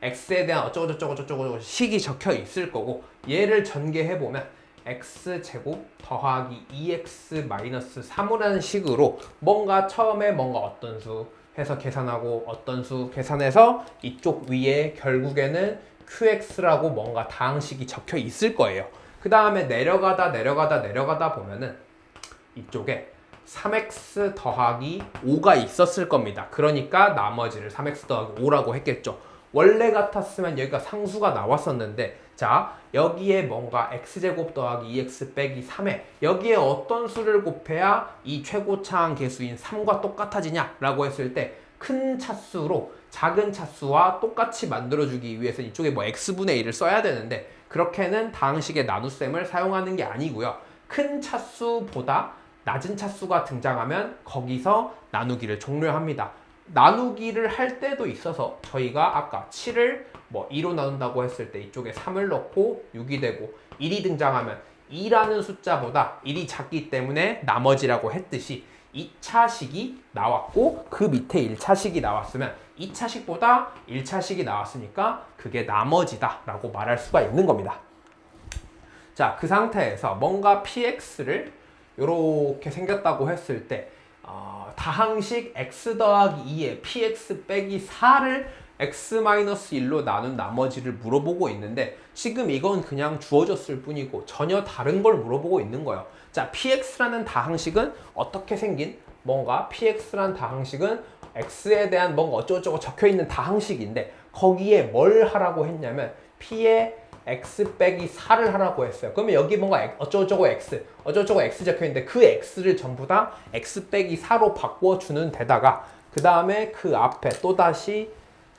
x에 대한 어쩌고저쩌고 식이 적혀 있을 거고 얘를 전개해보면 x제곱 더하기 2x 마이너스 3이라는 식으로 뭔가 처음에 뭔가 어떤 수 해서 계산하고 어떤 수 계산해서 이쪽 위에 결국에는 qx라고 뭔가 다항식이 적혀 있을 거예요. 그 다음에 내려가다 보면은 이쪽에 3x 더하기 5가 있었을 겁니다. 그러니까 나머지를 3x 더하기 5라고 했겠죠. 원래 같았으면 여기가 상수가 나왔었는데, 자, 여기에 뭔가 x제곱 더하기 2x 빼기 3에 여기에 어떤 수를 곱해야 이 최고차항 계수인 3과 똑같아지냐 라고 했을 때 큰 차수로 작은 차수와 똑같이 만들어주기 위해서 이쪽에 뭐 x분의 1을 써야 되는데, 그렇게는 다항식의 나눗셈을 사용하는 게 아니고요. 큰 차수보다 낮은 차수가 등장하면 거기서 나누기를 종료합니다. 나누기를 할 때도 있어서 저희가 아까 7을 뭐 2로 나눈다고 했을 때 이쪽에 3을 넣고 6이 되고 1이 등장하면 2라는 숫자보다 1이 작기 때문에 나머지라고 했듯이 2차식이 나왔고 그 밑에 1차식이 나왔으면 2차식보다 1차식이 나왔으니까 그게 나머지다 라고 말할 수가 있는 겁니다. 자, 그 상태에서 뭔가 px를 이렇게 생겼다고 했을 때 다항식 x 더하기 2에 px 빼기 4를 x-1로 나눈 나머지를 물어보고 있는데, 지금 이건 그냥 주어졌을 뿐이고 전혀 다른 걸 물어보고 있는 거예요. 자, px라는 다항식은 어떻게 생긴 뭔가 px라는 다항식은 x에 대한 뭔가 어쩌고저쩌고 적혀있는 다항식인데, 거기에 뭘 하라고 했냐면 p의 x 빼기 4를 하라고 했어요. 그러면 여기 뭔가 어쩌고저쩌고 x 적혀있는데 그 x를 전부 다 x 빼기 4로 바꿔주는 데다가 그 다음에 그 앞에 또다시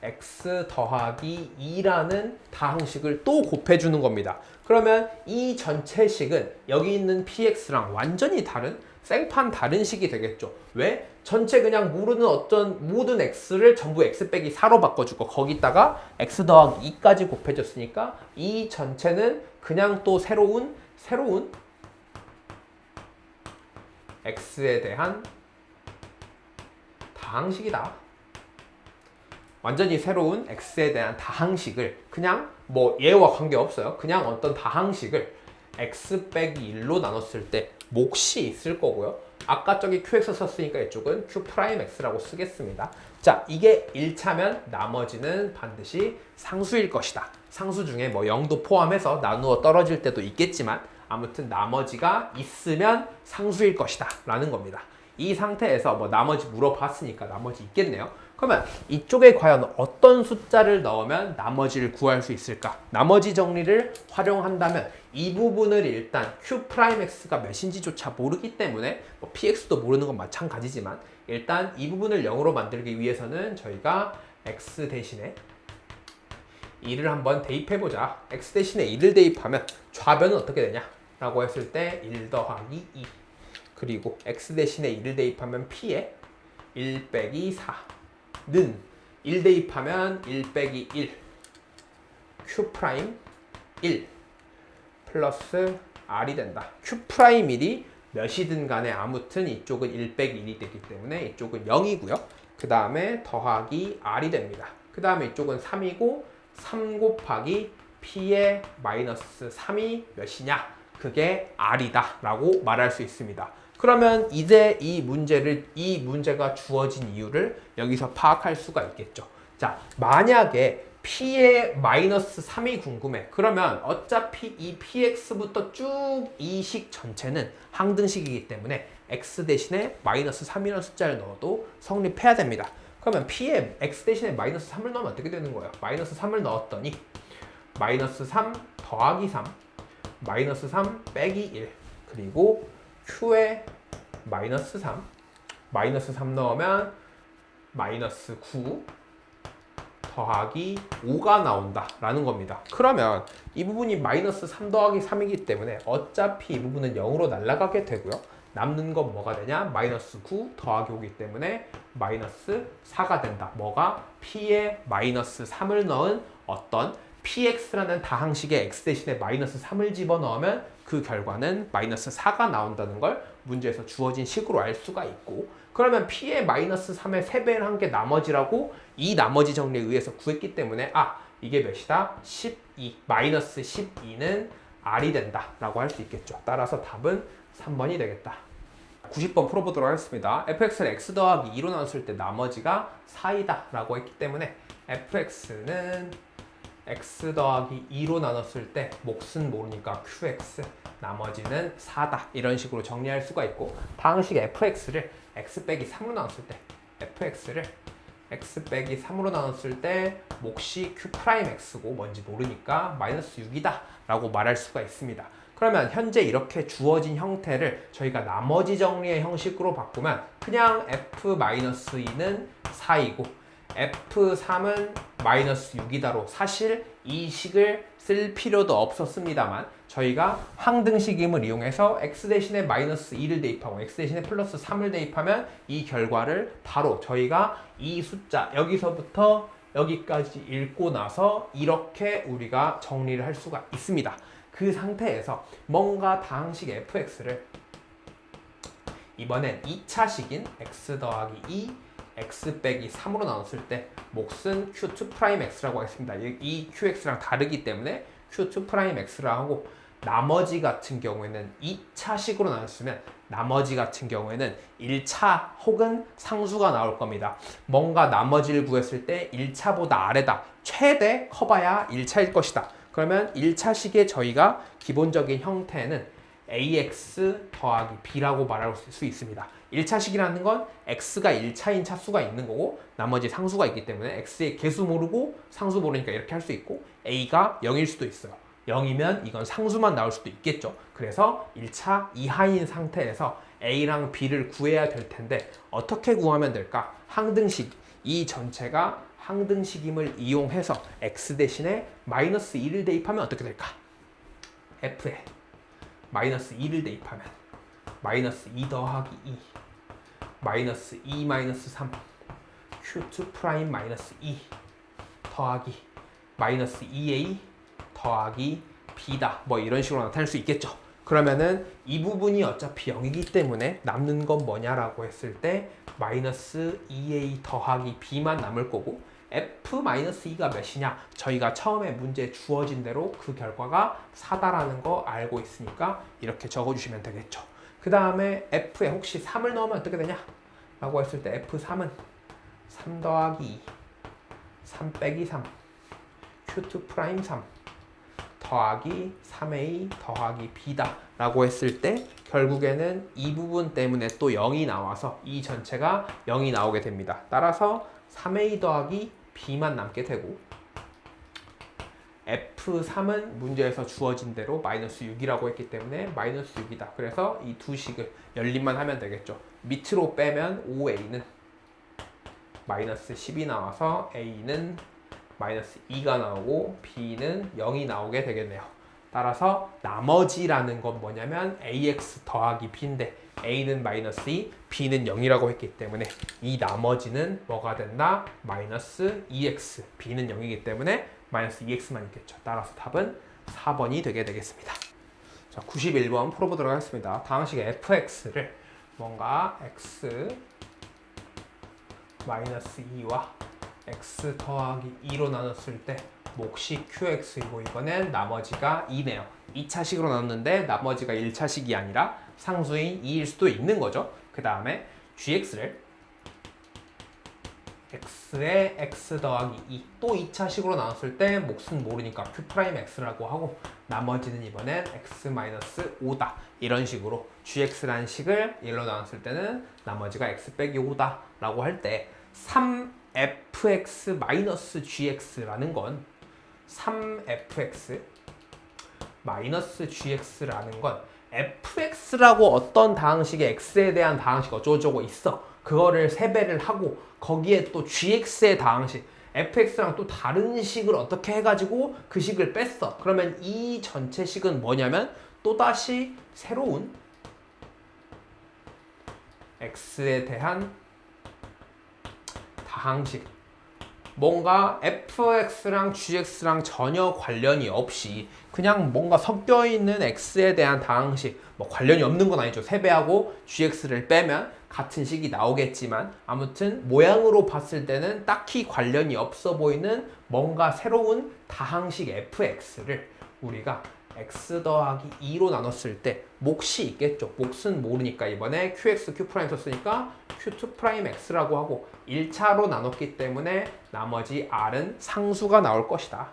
x 더하기 2라는 다항식을 또 곱해주는 겁니다. 그러면 이 전체 식은 여기 있는 px랑 완전히 다른 생판 다른 식이 되겠죠. 왜? 전체 그냥 모르는 어떤 모든 x를 전부 x 빼기 4로 바꿔주고 거기다가 x 더하기 2까지 곱해줬으니까 이 전체는 그냥 또 새로운 x에 대한 다항식이다. 완전히 새로운 x에 대한 다항식을 그냥 뭐 얘와 관계없어요. 그냥 어떤 다항식을 x 빼기 1로 나눴을 때 몫이 있을 거고요. 아까 저기 qx 썼으니까 이쪽은 q'x라고 쓰겠습니다. 자, 이게 1차면 나머지는 반드시 상수일 것이다. 상수 중에 뭐 0도 포함해서 나누어 떨어질 때도 있겠지만 아무튼 나머지가 있으면 상수일 것이다 라는 겁니다. 이 상태에서 뭐 나머지 물어봤으니까 나머지 있겠네요. 그러면 이쪽에 과연 어떤 숫자를 넣으면 나머지를 구할 수 있을까? 나머지 정리를 활용한다면 이 부분을 일단 q'x가 몇인지조차 모르기 때문에 뭐 px도 모르는 건 마찬가지지만 일단 이 부분을 0으로 만들기 위해서는 저희가 x 대신에 2를 한번 대입해보자. x 대신에 2를 대입하면 좌변은 어떻게 되냐? 라고 했을 때 1 더하기 2 그리고 x 대신에 2를 대입하면 p에 1 빼기 4는 1 대입하면 1 빼기 1 q 프라임 1 플러스 r이 된다. q 프라임 1이 몇이든 간에 아무튼 이쪽은 1 빼기 1이 되기 때문에 이쪽은 0이고요. 그 다음에 더하기 r이 됩니다. 그 다음에 이쪽은 3이고 3 곱하기 p의 마이너스 3이 몇이냐? 그게 r이다 라고 말할 수 있습니다. 그러면 이제 이 문제가 주어진 이유를 여기서 파악할 수가 있겠죠. 자, 만약에 p의 마이너스 3이 궁금해. 그러면 어차피 이 px부터 쭉 이 식 전체는 항등식이기 때문에 x 대신에 마이너스 3이라는 숫자를 넣어도 성립해야 됩니다. 그러면 p에 x 대신에 마이너스 3을 넣으면 어떻게 되는 거예요? 마이너스 3을 넣었더니 마이너스 3 더하기 3 마이너스 3 빼기 1 그리고 q에 마이너스 3 마이너스 3 넣으면 마이너스 9 더하기 5가 나온다 라는 겁니다. 그러면 이 부분이 마이너스 3 더하기 3이기 때문에 어차피 이 부분은 0으로 날아가게 되고요. 남는 건 뭐가 되냐? 마이너스 9 더하기 5이기 때문에 마이너스 4가 된다. 뭐가? p에 마이너스 3을 넣은 어떤 px라는 다항식의 x 대신에 마이너스 3을 집어넣으면 그 결과는 마이너스 4가 나온다는 걸 문제에서 주어진 식으로 알 수가 있고, 그러면 p의 마이너스 3의 3배를 한 게 나머지라고 이 나머지 정리에 의해서 구했기 때문에 이게 몇이다? 12 마이너스 12는 r이 된다 라고 할 수 있겠죠. 따라서 답은 3번이 되겠다. 90번 풀어보도록 하겠습니다. fx를 x 더하기 2로 나눴을 때 나머지가 4이다 라고 했기 때문에 fx는 x 더하기 2로 나눴을 때 몫은 모르니까 qx, 나머지는 4다. 이런 식으로 정리할 수가 있고, 다항식 fx를 x 빼기 3으로 나눴을 때 fx를 x 빼기 3으로 나눴을 때 몫이 q'x고 뭔지 모르니까 마이너스 6이다 라고 말할 수가 있습니다. 그러면 현재 이렇게 주어진 형태를 저희가 나머지 정리의 형식으로 바꾸면 그냥 f-2는 4이고 f3은 마이너스 6이다로 사실 이 식을 쓸 필요도 없었습니다만 저희가 항등식임을 이용해서 x 대신에 마이너스 2를 대입하고 x 대신에 플러스 3을 대입하면 이 결과를 바로 저희가 이 숫자 여기서부터 여기까지 읽고 나서 이렇게 우리가 정리를 할 수가 있습니다. 그 상태에서 뭔가 다항식 fx를 이번엔 2차식인 x 더하기 2 x 빼기 3으로 나눴을 때 몫은 q2'x라고 하겠습니다. 이 qx랑 다르기 때문에 q2'x라 하고 나머지 같은 경우에는 2차식으로 나눴으면 나머지 같은 경우에는 1차 혹은 상수가 나올 겁니다. 뭔가 나머지를 구했을 때 1차보다 아래다. 최대 커봐야 1차일 것이다. 그러면 1차식의 저희가 기본적인 형태는 ax 더하기 b라고 말할 수 있습니다. 1차식이라는 건 x가 1차인 차수가 있는 거고 나머지 상수가 있기 때문에 x의 개수 모르고 상수 모르니까 이렇게 할 수 있고 a가 0일 수도 있어요. 0이면 이건 상수만 나올 수도 있겠죠. 그래서 1차 이하인 상태에서 a랑 b를 구해야 될 텐데 어떻게 구하면 될까? 항등식, 이 전체가 항등식임을 이용해서 x 대신에 마이너스 2를 대입하면 어떻게 될까? f에 마이너스 2를 대입하면 마이너스 2 더하기 2 마이너스 2 마이너스 3 q2 프라임 마이너스 2 더하기 마이너스 2a 더하기 b다. 뭐 이런 식으로 나타낼 수 있겠죠. 그러면은 이 부분이 어차피 0이기 때문에 남는 건 뭐냐라고 했을 때 마이너스 2a 더하기 b만 남을 거고 f-2가 몇이냐? 저희가 처음에 문제 주어진 대로 그 결과가 4다라는 거 알고 있으니까 이렇게 적어주시면 되겠죠. 그 다음에 f에 혹시 3을 넣으면 어떻게 되냐? 라고 했을 때 f3은 3 더하기 2 3 빼기 3 q2 프라임 3 더하기 3a 더하기 b다 라고 했을 때 결국에는 이 부분 때문에 또 0이 나와서 이 전체가 0이 나오게 됩니다. 따라서 3a 더하기 b만 남게 되고 f3은 문제에서 주어진 대로 마이너스 6이라고 했기 때문에 마이너스 6이다. 그래서 이 두 식을 연립만 하면 되겠죠. 밑으로 빼면 5a는 마이너스 10이 나와서 a는 마이너스 2가 나오고 b는 0이 나오게 되겠네요. 따라서 나머지라는 건 뭐냐면 ax 더하기 b인데 a는 마이너스 2, b는 0이라고 했기 때문에 이 나머지는 뭐가 된다? 마이너스 2x, b는 0이기 때문에 마이너스 2x만 있겠죠. 따라서 답은 4번이 되게 되겠습니다. 자, 91번 풀어보도록 하겠습니다. 다항식 fx를 뭔가 x 마이너스 2와 x 더하기 2로 나눴을 때 몫이 qx이고 이번엔 나머지가 2네요. 2차식으로 나눴는데 나머지가 1차식이 아니라 상수인 2일 수도 있는 거죠. 그 다음에 gx를 x에 x 더하기 2 또 2차식으로 나눴을 때 몫은 모르니까 q'x라고 하고 나머지는 이번엔 x-5다. 이런 식으로 gx라는 식을 1로 나눴을 때는 나머지가 x 빼기 5다 라고 할 때 3fx-gx라는 건 3fx-gx라는 건 fx라고 어떤 다항식에 x에 대한 다항식 어쩌고저쩌고 있어. 그거를 세배를 하고 거기에 또 gx의 다항식 fx랑 또 다른 식을 어떻게 해가지고 그 식을 뺐어. 그러면 이 전체 식은 뭐냐면 또다시 새로운 x에 대한 다항식, 뭔가 fx랑 gx랑 전혀 관련이 없이 그냥 뭔가 섞여있는 x에 대한 다항식, 뭐 관련이 없는 건 아니죠. 세배하고 gx를 빼면 같은 식이 나오겠지만 아무튼 모양으로 봤을 때는 딱히 관련이 없어 보이는 뭔가 새로운 다항식 fx를 우리가 x 더하기 2로 나눴을 때 몫이 있겠죠. 몫은 모르니까 이번에 qx, q'을 썼으니까 q2'x라고 하고 1차로 나눴기 때문에 나머지 r은 상수가 나올 것이다.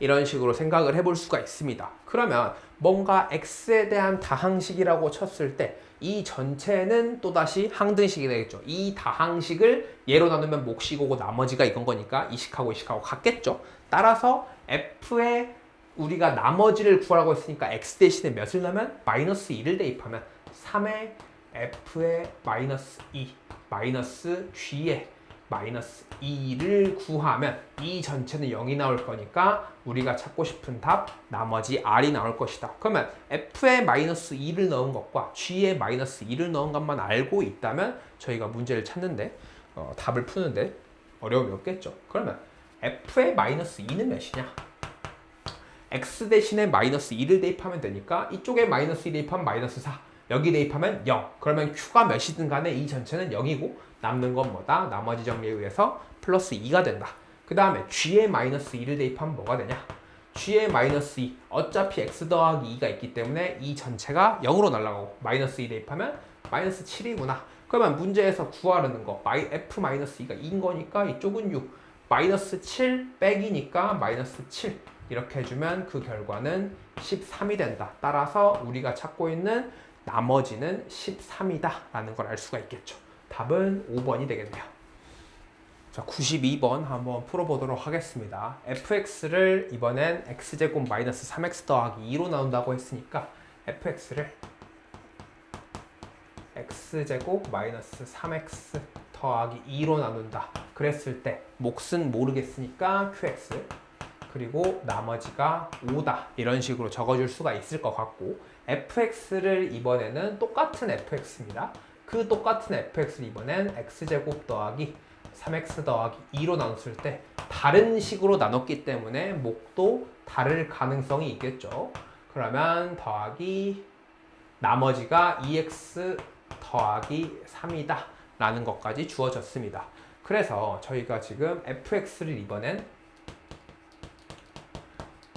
이런 식으로 생각을 해볼 수가 있습니다. 그러면 뭔가 x에 대한 다항식이라고 쳤을 때 이 전체는 또다시 항등식이 되겠죠. 이 다항식을 예로 나누면 몫이 오고 나머지가 이건 거니까 이식하고 이식하고 같겠죠. 따라서 f에 우리가 나머지를 구하라고 했으니까 x 대신에 몇을 넣으면 마이너스 2를 대입하면 3의 f의 마이너스 2 마이너스 g의 마이너스 2를 구하면 이 전체는 0이 나올 거니까 우리가 찾고 싶은 답 나머지 r이 나올 것이다. 그러면 f의 마이너스 2를 넣은 것과 g의 마이너스 2를 넣은 것만 알고 있다면 저희가 문제를 찾는데 답을 푸는데 어려움이 없겠죠. 그러면 f의 마이너스 2는 몇이냐? x 대신에 마이너스 2를 대입하면 되니까 이쪽에 마이너스 2 대입하면 마이너스 4 여기 대입하면 0 그러면 q가 몇이든 간에 이 전체는 0이고 남는 건 뭐다? 나머지 정리에 의해서 플러스 2가 된다. 그 다음에 g의 마이너스 2를 대입하면 뭐가 되냐? g의 마이너스 2 어차피 x 더하기 2가 있기 때문에 이 전체가 0으로 날아가고 마이너스 2 대입하면 마이너스 7이구나. 그러면 문제에서 구하려는 거 f 마이너스 2가 2인 거니까 이쪽은 6 마이너스 7 빼기니까 마이너스 7 이렇게 해주면 그 결과는 13이 된다. 따라서 우리가 찾고 있는 나머지는 13이다 라는 걸 알 수가 있겠죠. 답은 5번이 되겠네요. 자, 92번 한번 풀어보도록 하겠습니다. fx를 이번엔 x제곱 마이너스 3x 더하기 2로 나눈다고 했으니까 fx를 x제곱 마이너스 3x 더하기 2로 나눈다. 그랬을 때 몫은 모르겠으니까 qx 그리고 나머지가 5다 이런 식으로 적어줄 수가 있을 것 같고 fx를 이번에는 똑같은 fx입니다. 그 똑같은 fx를 이번엔 x제곱 더하기 3x 더하기 2로 나눴을 때 다른 식으로 나눴기 때문에 몫도 다를 가능성이 있겠죠. 그러면 더하기 나머지가 2x 더하기 3이다 라는 것까지 주어졌습니다. 그래서 저희가 지금 fx를 이번엔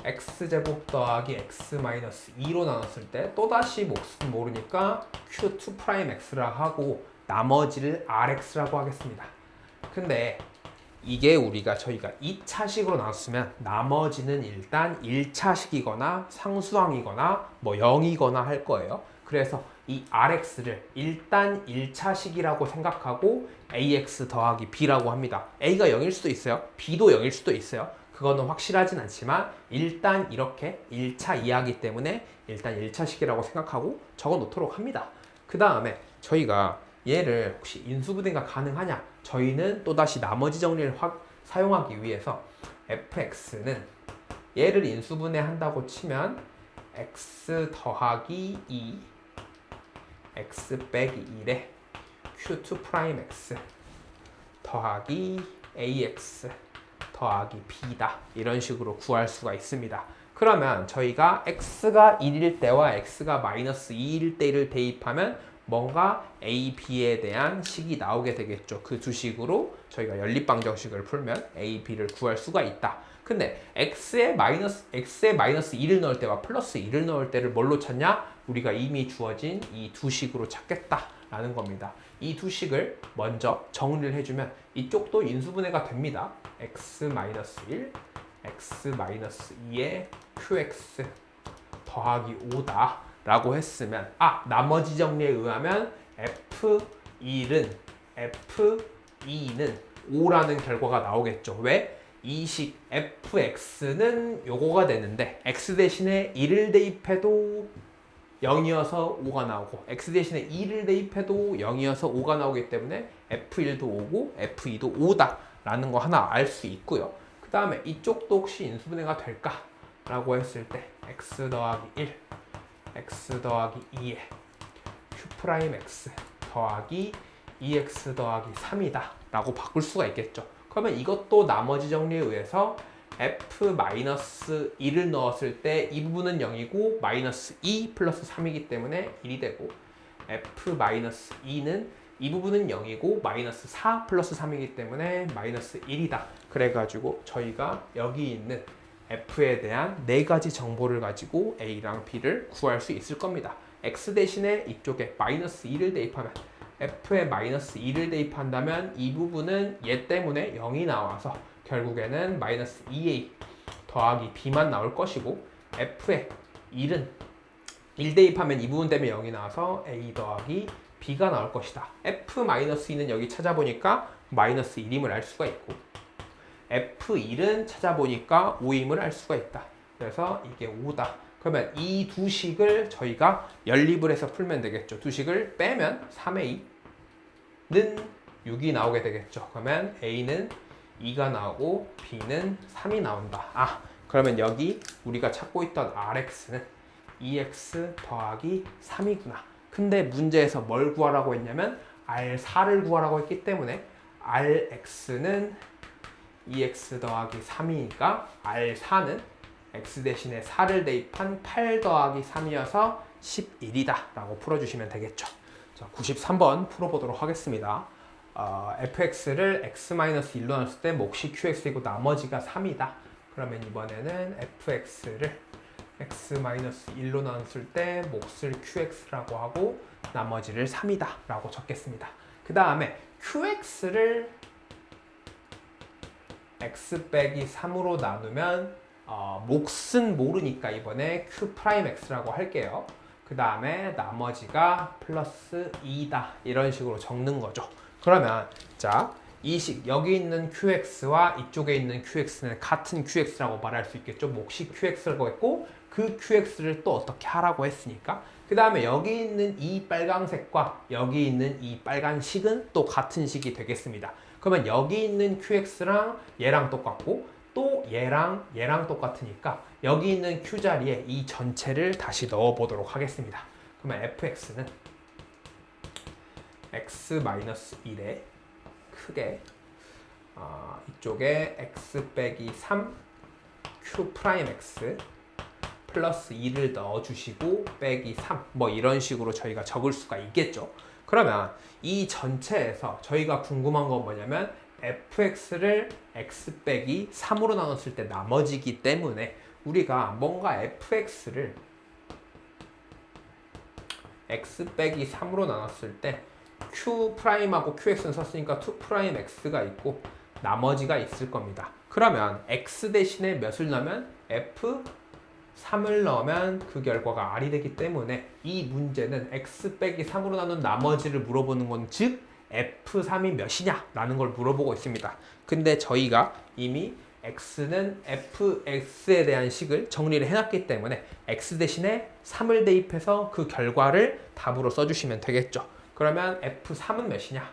x제곱 더하기 x 마이너스 2로 나눴을 때 또다시 몫은 모르니까 q2'x라 하고 나머지를 rx라고 하겠습니다. 근데 이게 저희가 2차식으로 나눴으면 나머지는 일단 1차식이거나 상수항이거나 뭐 0이거나 할 거예요. 그래서 이 rx를 일단 1차식이라고 생각하고 ax 더하기 b라고 합니다. a가 0일 수도 있어요. b도 0일 수도 있어요. 그거는 확실하진 않지만 일단 이렇게 1차 이하기 때문에 일단 1차식이라고 생각하고 적어 놓도록 합니다. 그 다음에 저희가 얘를 혹시 인수분해가 가능하냐? 저희는 또다시 나머지 정리를 사용하기 위해서 fx는 얘를 인수분해 한다고 치면 x 더하기 2 x 빼기 1에 q2'x 더하기 ax 더하기 b다 이런 식으로 구할 수가 있습니다. 그러면 저희가 x가 1일 때와 x가 마이너스 2일 때를 대입하면 뭔가 a, b에 대한 식이 나오게 되겠죠. 그 두 식으로 저희가 연립방정식을 풀면 a, b를 구할 수가 있다. 근데 x에 마이너스 2를 넣을 때와 플러스 2를 넣을 때를 뭘로 찾냐? 우리가 이미 주어진 이 두 식으로 찾겠다라는 겁니다. 이 두 식을 먼저 정리를 해주면 이쪽도 인수분해가 됩니다. x-1, x-2의 qx 더하기 5다 라고 했으면 나머지 정리에 의하면 f2는 5라는 결과가 나오겠죠. 왜? 이 식 fx는 요거가 되는데 x 대신에 1을 대입해도 0이어서 5가 나오고 x 대신에 2를 대입해도 0이어서 5가 나오기 때문에 f1도 5고 f2도 5다 라는 거 하나 알 수 있고요. 그 다음에 이쪽도 혹시 인수분해가 될까? 라고 했을 때 x 더하기 1 x 더하기 2에 q'x 더하기 2x 더하기 3이다 라고 바꿀 수가 있겠죠. 그러면 이것도 나머지 정리에 의해서 f-1을 넣었을 때 이 부분은 0이고 마이너스 2 플러스 3이기 때문에 1이 되고 f-2는 이 부분은 0이고 마이너스 4 플러스 3이기 때문에 마이너스 1이다. 그래가지고 저희가 여기 있는 f에 대한 4가지 정보를 가지고 a랑 b를 구할 수 있을 겁니다. x 대신에 이쪽에 마이너스 2를 대입하면 f에 마이너스 2를 대입한다면 이 부분은 얘 때문에 0이 나와서 결국에는 마이너스 2a 더하기 b만 나올 것이고 f의 1은 1 대입하면 이 부분 때문에 0이 나와서 a 더하기 b가 나올 것이다. f-2는 여기 찾아보니까 마이너스 1임을 알 수가 있고 f1은 찾아보니까 5임을 알 수가 있다. 그래서 이게 5다. 그러면 이 두 식을 저희가 연립을 해서 풀면 되겠죠. 두 식을 빼면 3a는 6이 나오게 되겠죠. 그러면 a는 2가 나오고 b는 3이 나온다. 그러면 여기 우리가 찾고 있던 rx는 2x 더하기 3이구나. 근데 문제에서 뭘 구하라고 했냐면 r4를 구하라고 했기 때문에 rx는 2x 더하기 3이니까 r4는 x 대신에 4를 대입한 8 더하기 3이어서 11이다 라고 풀어주시면 되겠죠. 자, 93번 풀어보도록 하겠습니다. fx를 x-1로 나눴을 때 몫이 qx이고 나머지가 3이다. 그러면 이번에는 fx를 x-1로 나눴을 때 몫을 qx라고 하고 나머지를 3이다 라고 적겠습니다. 그 다음에 qx를 x 빼기 3으로 나누면 몫은 모르니까 이번에 q'x라고 할게요. 그 다음에 나머지가 플러스 2다 이런 식으로 적는 거죠. 그러면 자, 이 식 여기 있는 qx와 이쪽에 있는 qx는 같은 qx라고 말할 수 있겠죠. 몫이 qx라고 했고 그 qx를 또 어떻게 하라고 했으니까 그 다음에 여기 있는 이 빨강색과 여기 있는 이 빨간 식은 또 같은 식이 되겠습니다. 그러면 여기 있는 qx랑 얘랑 똑같고 또 얘랑 똑같으니까 여기 있는 q 자리에 이 전체를 다시 넣어 보도록 하겠습니다. 그러면 fx는 x-1에 크게 이쪽에 x 빼기 3 q'x 플러스 2를 넣어주시고 빼기 3 뭐 이런 식으로 저희가 적을 수가 있겠죠. 그러면 이 전체에서 저희가 궁금한 건 뭐냐면 fx를 x 빼기 3으로 나눴을 때 나머지기 때문에 우리가 뭔가 fx를 x 빼기 3으로 나눴을 때 q'하고 qx는 썼으니까 2'x가 있고 나머지가 있을 겁니다. 그러면 x 대신에 몇을 넣으면 f3을 넣으면 그 결과가 r이 되기 때문에 이 문제는 x 빼기 3으로 나눈 나머지를 물어보는 건 즉 f3이 몇이냐 라는 걸 물어보고 있습니다. 근데 저희가 이미 x는 fx에 대한 식을 정리를 해놨기 때문에 x 대신에 3을 대입해서 그 결과를 답으로 써주시면 되겠죠. 그러면 f3은 몇이냐?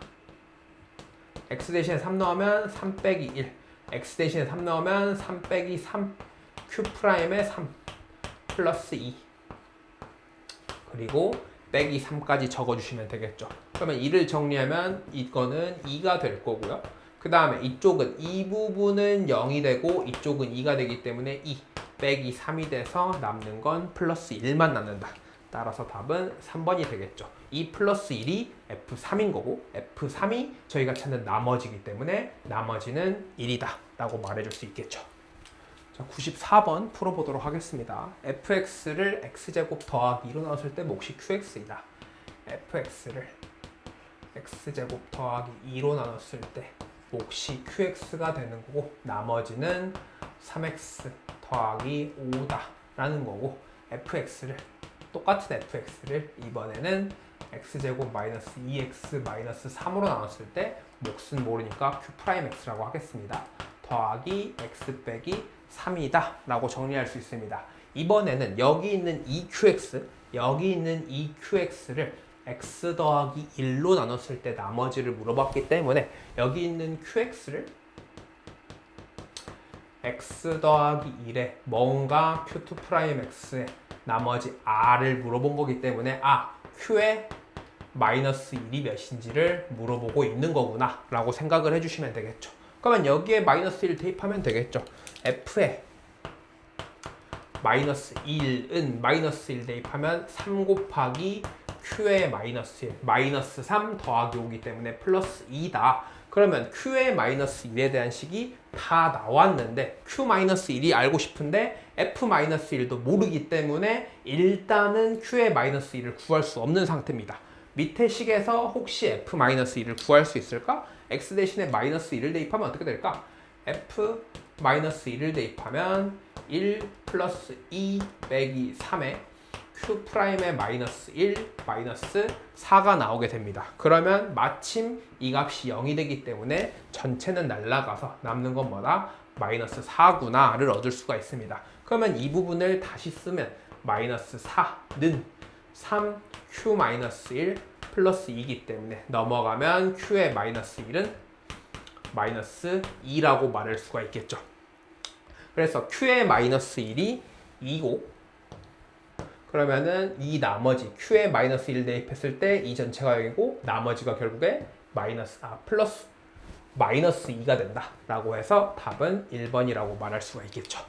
x 대신에 3 넣으면 3 빼기 1 x 대신에 3 넣으면 3 빼기 3 q'에 3 플러스 2 그리고 빼기 3까지 적어주시면 되겠죠. 그러면 2를 정리하면 이거는 2가 될 거고요. 그 다음에 이쪽은 이 부분은 0이 되고 이쪽은 2가 되기 때문에 2 빼기 3이 돼서 남는 건 플러스 1만 남는다. 따라서 답은 3번이 되겠죠. 2 플러스 1이 F3인 거고 F3이 저희가 찾는 나머지이기 때문에 나머지는 1이다 라고 말해줄 수 있겠죠. 자, 94번 풀어보도록 하겠습니다. fx를 x제곱 더하기 2로 나눴을 때 몫이 qx이다. fx를 x제곱 더하기 2로 나눴을 때 몫이 qx가 되는 거고 나머지는 3x 더하기 5다 라는 거고 fx를 똑같은 fx를 이번에는 x제곱 마이너스 2x 마이너스 3으로 나눴을 때 몫은 모르니까 q'x라고 하겠습니다. 더하기 x 빼기 3이다 라고 정리할 수 있습니다. 이번에는 여기 있는 EQX, 여기 있는 EQX를 x 더하기 1로 나눴을 때 나머지를 물어봤기 때문에 여기 있는 QX를 x 더하기 1에 뭔가 q2'x의 나머지 r을 물어본 거기 때문에 q의 마이너스 1이 몇인지를 물어보고 있는 거구나 라고 생각을 해주시면 되겠죠. 그러면 여기에 마이너스 1 대입하면 되겠죠. f에 마이너스 1은 마이너스 1 대입하면 3 곱하기 q의 마이너스 1 마이너스 3 더하기 5기 때문에 플러스 2다. 그러면 q의 마이너스 1에 대한 식이 다 나왔는데 q-1이 알고 싶은데 f-1도 모르기 때문에 일단은 q의 마이너스 1을 구할 수 없는 상태입니다. 밑에 식에서 혹시 f-1을 구할 수 있을까? x 대신에 마이너스 1을 대입하면 어떻게 될까? f 마이너스 1을 대입하면 1 플러스 2 빼기 3에 q 프라임의 마이너스 1 마이너스 4가 나오게 됩니다. 그러면 마침 이 값이 0이 되기 때문에 전체는 날라가서 남는 건 뭐다? 마이너스 4구나를 얻을 수가 있습니다. 그러면 이 부분을 다시 쓰면 마이너스 4는 3q 마이너스 1 플러스 2이기 때문에 넘어가면 q의 마이너스 1은 마이너스 2라고 말할 수가 있겠죠. 그래서 q의 마이너스 1이 2고 그러면은 이 나머지 q의 마이너스 1 대입했을 때 이 전체가 0이고 나머지가 결국에 플러스 마이너스 2가 된다 라고 해서 답은 1번이라고 말할 수가 있겠죠.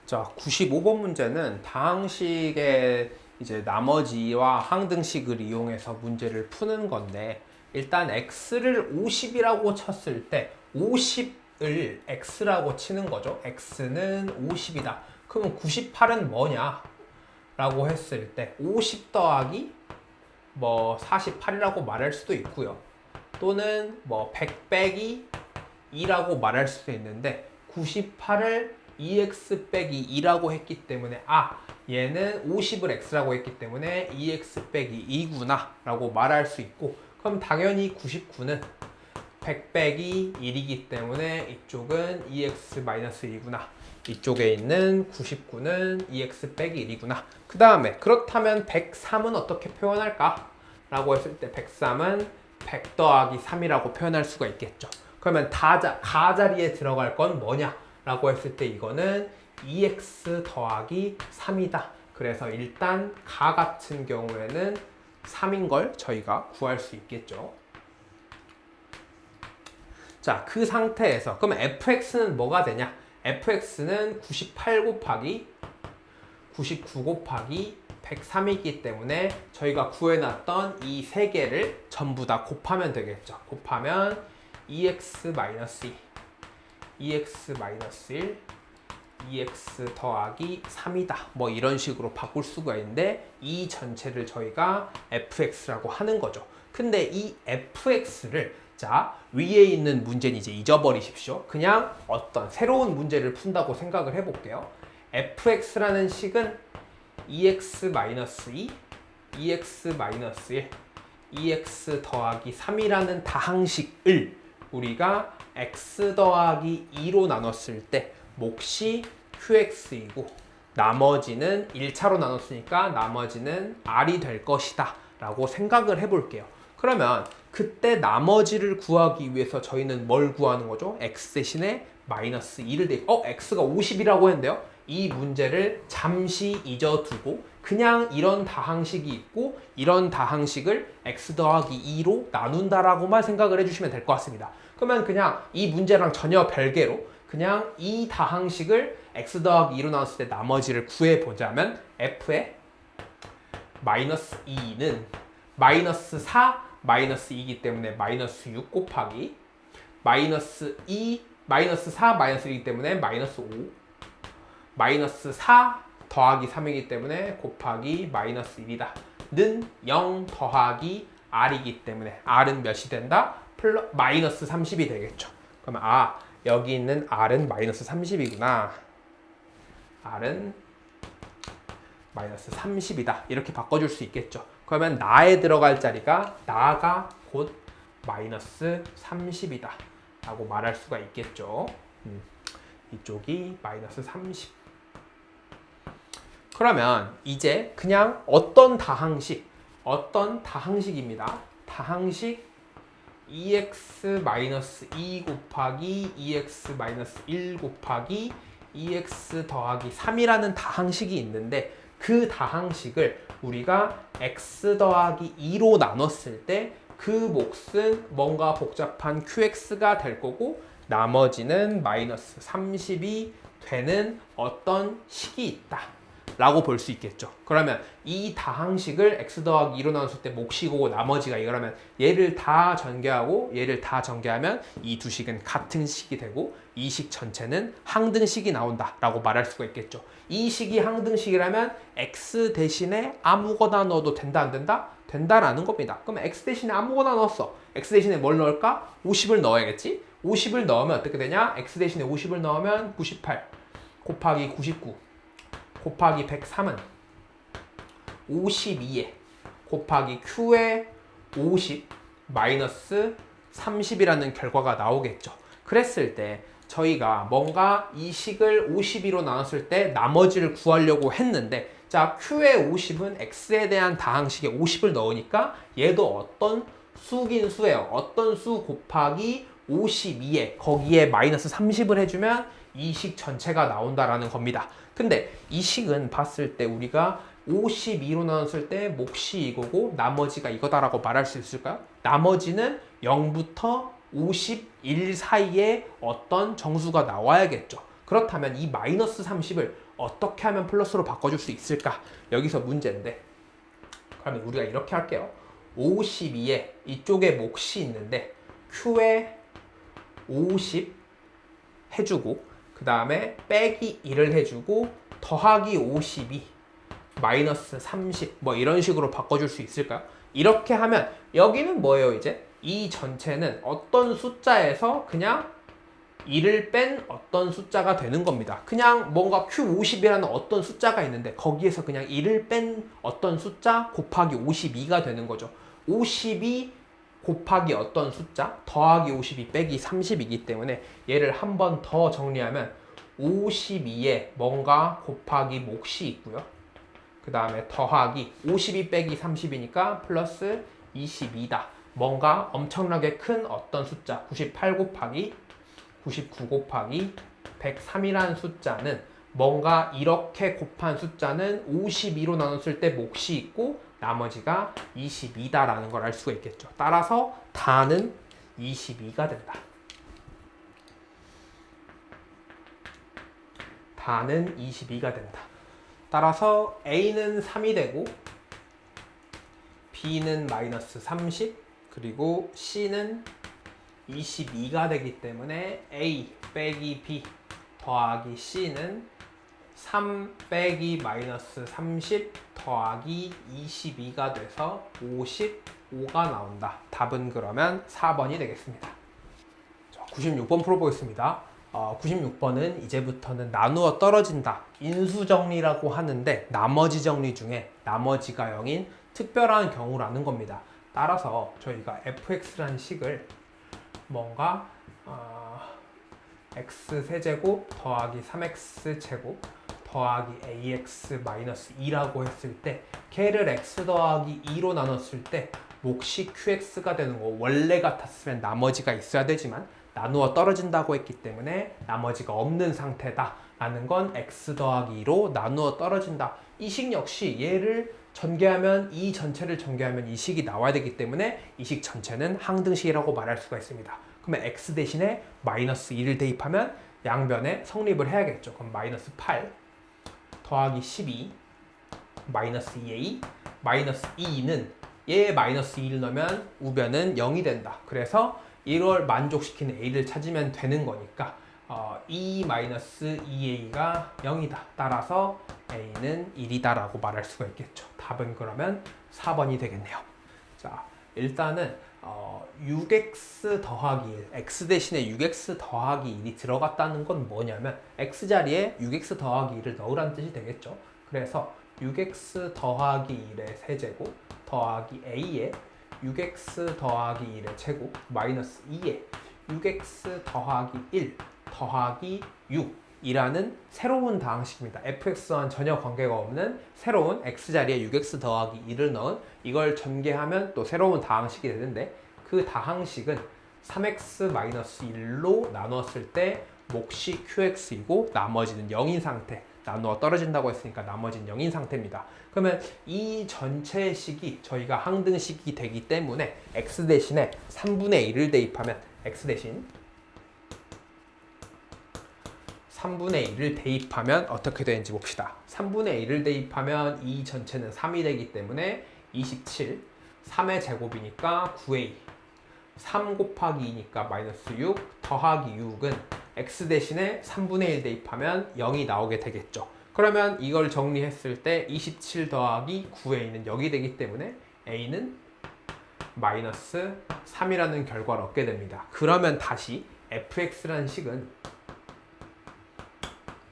자, 95번 문제는 다항식의 이제 나머지와 항등식을 이용해서 문제를 푸는 건데 일단 x를 50이라고 쳤을 때 50을 x라고 치는 거죠. x는 50이다. 그럼 98은 뭐냐? 라고 했을 때 50 더하기 뭐 48이라고 말할 수도 있고요. 또는 뭐 100 빼기 2라고 말할 수도 있는데 98을 2x 빼기 2라고 했기 때문에 얘는 50을 x라고 했기 때문에 2x 빼기 2구나 라고 말할 수 있고 그럼 당연히 99는 100 빼기 1이기 때문에 이쪽은 2x-1이구나. 이쪽에 있는 99는 2x 빼기 1이구나. 그 다음에 그렇다면 103은 어떻게 표현할까? 라고 했을 때 103은 100 더하기 3이라고 표현할 수가 있겠죠. 그러면 가 자리에 들어갈 건 뭐냐? 라고 했을 때 이거는 2x 더하기 3이다. 그래서 일단 가 같은 경우에는 3인 걸 저희가 구할 수 있겠죠. 자, 그 상태에서 그러면 fx는 뭐가 되냐? fx는 98 곱하기 99 곱하기 103이기 때문에 저희가 구해놨던 이 세 개를 전부 다 곱하면 되겠죠. 곱하면 2x-2, 2x-1, 2x 더하기 3이다. 뭐 이런 식으로 바꿀 수가 있는데 이 전체를 저희가 fx라고 하는 거죠. 근데 이 fx를 자, 위에 있는 문제는 이제 잊어버리십시오. 그냥 어떤 새로운 문제를 푼다고 생각을 해볼게요. fx라는 식은 2x-2, 2x-1, 2x 더하기 3이라는 다항식을 우리가 x 더하기 2로 나눴을 때 몫이 qx이고 나머지는 1차로 나눴으니까 나머지는 r이 될 것이다 라고 생각을 해볼게요. 그러면 그때 나머지를 구하기 위해서 저희는 뭘 구하는 거죠? x 대신에 마이너스 2를 x가 50이라고 했는데요. 이 문제를 잠시 잊어두고 그냥 이런 다항식이 있고 이런 다항식을 x 더하기 2로 나눈다라고만 생각을 해주시면 될 것 같습니다. 그러면 그냥 이 문제랑 전혀 별개로 그냥 이 다항식을 x 더하기 2로 나눴을 때 나머지를 구해보자면 f의 마이너스 2는 마이너스 4 마이너스 2이기 때문에 마이너스 6 곱하기 마이너스 2 마이너스 4 마이너스 1이기 때문에 마이너스 5 마이너스 4 더하기 3이기 때문에 곱하기 마이너스 1이다 는 0 더하기 r이기 때문에 r은 몇이 된다? 마이너스 30이 되겠죠. 그러면 여기 있는 r은 마이너스 30이구나. r은 마이너스 30이다. 이렇게 바꿔줄 수 있겠죠. 그러면 나에 들어갈 자리가 나가 곧 마이너스 30이다 라고 말할 수가 있겠죠. 이쪽이 마이너스 30. 그러면 이제 그냥 어떤 다항식입니다. 다항식 2x-2 곱하기 2x-1 곱하기 2x 더하기 3이라는 다항식이 있는데 그 다항식을 우리가 x 더하기 2로 나눴을 때 그 몫은 뭔가 복잡한 qx가 될 거고 나머지는 마이너스 30이 되는 어떤 식이 있다 라고 볼 수 있겠죠. 그러면 이 다항식을 x 더하기 2로 나눴을 때 몫이고 나머지가 이거라면 얘를 다 전개하고 얘를 다 전개하면 이 두 식은 같은 식이 되고 이 식 전체는 항등식이 나온다 라고 말할 수가 있겠죠. 이 식이 항등식이라면 x 대신에 아무거나 넣어도 된다 안 된다? 된다라는 겁니다. 그럼 x 대신에 아무거나 넣었어. x 대신에 뭘 넣을까? 50을 넣어야겠지? 50을 넣으면 어떻게 되냐? x 대신에 50을 넣으면 98 곱하기 99 곱하기 103은 52에 곱하기 q에 50 마이너스 30이라는 결과가 나오겠죠. 그랬을 때 저희가 뭔가 이 식을 52로 나눴을 때 나머지를 구하려고 했는데, 자, q의 50은 x에 대한 다항식에 50을 넣으니까 얘도 어떤 수긴 수예요. 어떤 수 곱하기 52에 거기에 마이너스 30을 해주면 이 식 전체가 나온다라는 겁니다. 근데 이 식은 봤을 때 우리가 52로 나눴을 때 몫이 이거고 나머지가 이거다라고 말할 수 있을까요? 나머지는 0부터 51 사이에 어떤 정수가 나와야겠죠. 그렇다면 이 마이너스 30을 어떻게 하면 플러스로 바꿔줄 수 있을까? 여기서 문제인데, 그러면 우리가 이렇게 할게요. 52에 이쪽에 몫이 있는데 q에 50 해주고 그 다음에 빼기 1을 해주고 더하기 52 마이너스 30 뭐 이런 식으로 바꿔줄 수 있을까요? 이렇게 하면 여기는 뭐예요? 이제 이 전체는 어떤 숫자에서 그냥 1을 뺀 어떤 숫자가 되는 겁니다. 그냥 뭔가 Q50이라는 어떤 숫자가 있는데 거기에서 그냥 1을 뺀 어떤 숫자 곱하기 52가 되는 거죠. 52 곱하기 어떤 숫자 더하기 52 빼기 30이기 때문에 얘를 한 번 더 정리하면 52에 뭔가 곱하기 몫이 있고요. 그 다음에 더하기 52 빼기 30이니까 플러스 22다. 뭔가 엄청나게 큰 어떤 숫자 98 곱하기 99 곱하기 103이라는 숫자는 뭔가 이렇게 곱한 숫자는 52로 나눴을 때 몫이 있고 나머지가 22다라는 걸 알 수가 있겠죠. 따라서 다는 22가 된다. 다는 22가 된다. 따라서 A는 3이 되고 B는 마이너스 30 그리고 C는 22가 되기 때문에 A 빼기 B 더하기 C는 3 빼기 마이너스 30 더하기 22가 돼서 55가 나온다. 답은 그러면 4번이 되겠습니다. 96번 풀어보겠습니다. 96번은 이제부터는 나누어 떨어진다. 인수정리라고 하는데 나머지 정리 중에 나머지가 0인 특별한 경우라는 겁니다. 따라서 저희가 fx라는 식을 뭔가 x세제곱 더하기 3x제곱 더하기 ax-2라고 했을 때 걔를 x 더하기 2로 나눴을 때 몫이 qx가 되는 거 원래 같았으면 나머지가 있어야 되지만 나누어 떨어진다고 했기 때문에 나머지가 없는 상태다 라는 건 x 더하기 2로 나누어 떨어진다. 이 식 역시 얘를 전개하면 이 전체를 전개하면 이 식이 나와야 되기 때문에 이 식 전체는 항등식이라고 말할 수가 있습니다. 그러면 x 대신에 마이너스 2를 대입하면 양변에 성립을 해야겠죠. 그럼 마이너스 8 더하기 12 마이너스 2a 마이너스 2는 얘 마이너스 2를 넣으면 우변은 0이 된다. 그래서 이걸 만족시키는 a를 찾으면 되는 거니까 2-2a가 0이다. 따라서 a는 1이다 라고 말할 수가 있겠죠. 답은 그러면 4번이 되겠네요. 자, 일단은 6x 더하기 1, x 대신에 6x 더하기 1이 들어갔다는 건 뭐냐면 x 자리에 6x 더하기 1을 넣으라는 뜻이 되겠죠. 그래서 6x 더하기 1의 세제곱 더하기 a에 6x 더하기 1의 제곱 마이너스 2에 6x 더하기 1 더하기 6이라는 새로운 다항식입니다. fx와는 전혀 관계가 없는 새로운 x자리에 6x 더하기 1을 넣은 이걸 전개하면 또 새로운 다항식이 되는데 그 다항식은 3x-1로 나눴을 때 몫이 qx이고 나머지는 0인 상태 나누어 떨어진다고 했으니까 나머지는 0인 상태입니다. 그러면 이 전체 식이 저희가 항등식이 되기 때문에 x 대신에 3분의 1을 대입하면 x 대신 3분의 1을 대입하면 어떻게 되는지 봅시다. 3분의 1을 대입하면 이 전체는 3이 되기 때문에 27, 3의 제곱이니까 9a, 3 곱하기 2니까 마이너스 6 더하기 6은 x 대신에 3분의 1 대입하면 0이 나오게 되겠죠. 그러면 이걸 정리했을 때 27 더하기 9a는 0이 되기 때문에 a는 마이너스 3이라는 결과를 얻게 됩니다. 그러면 다시 fx라는 식은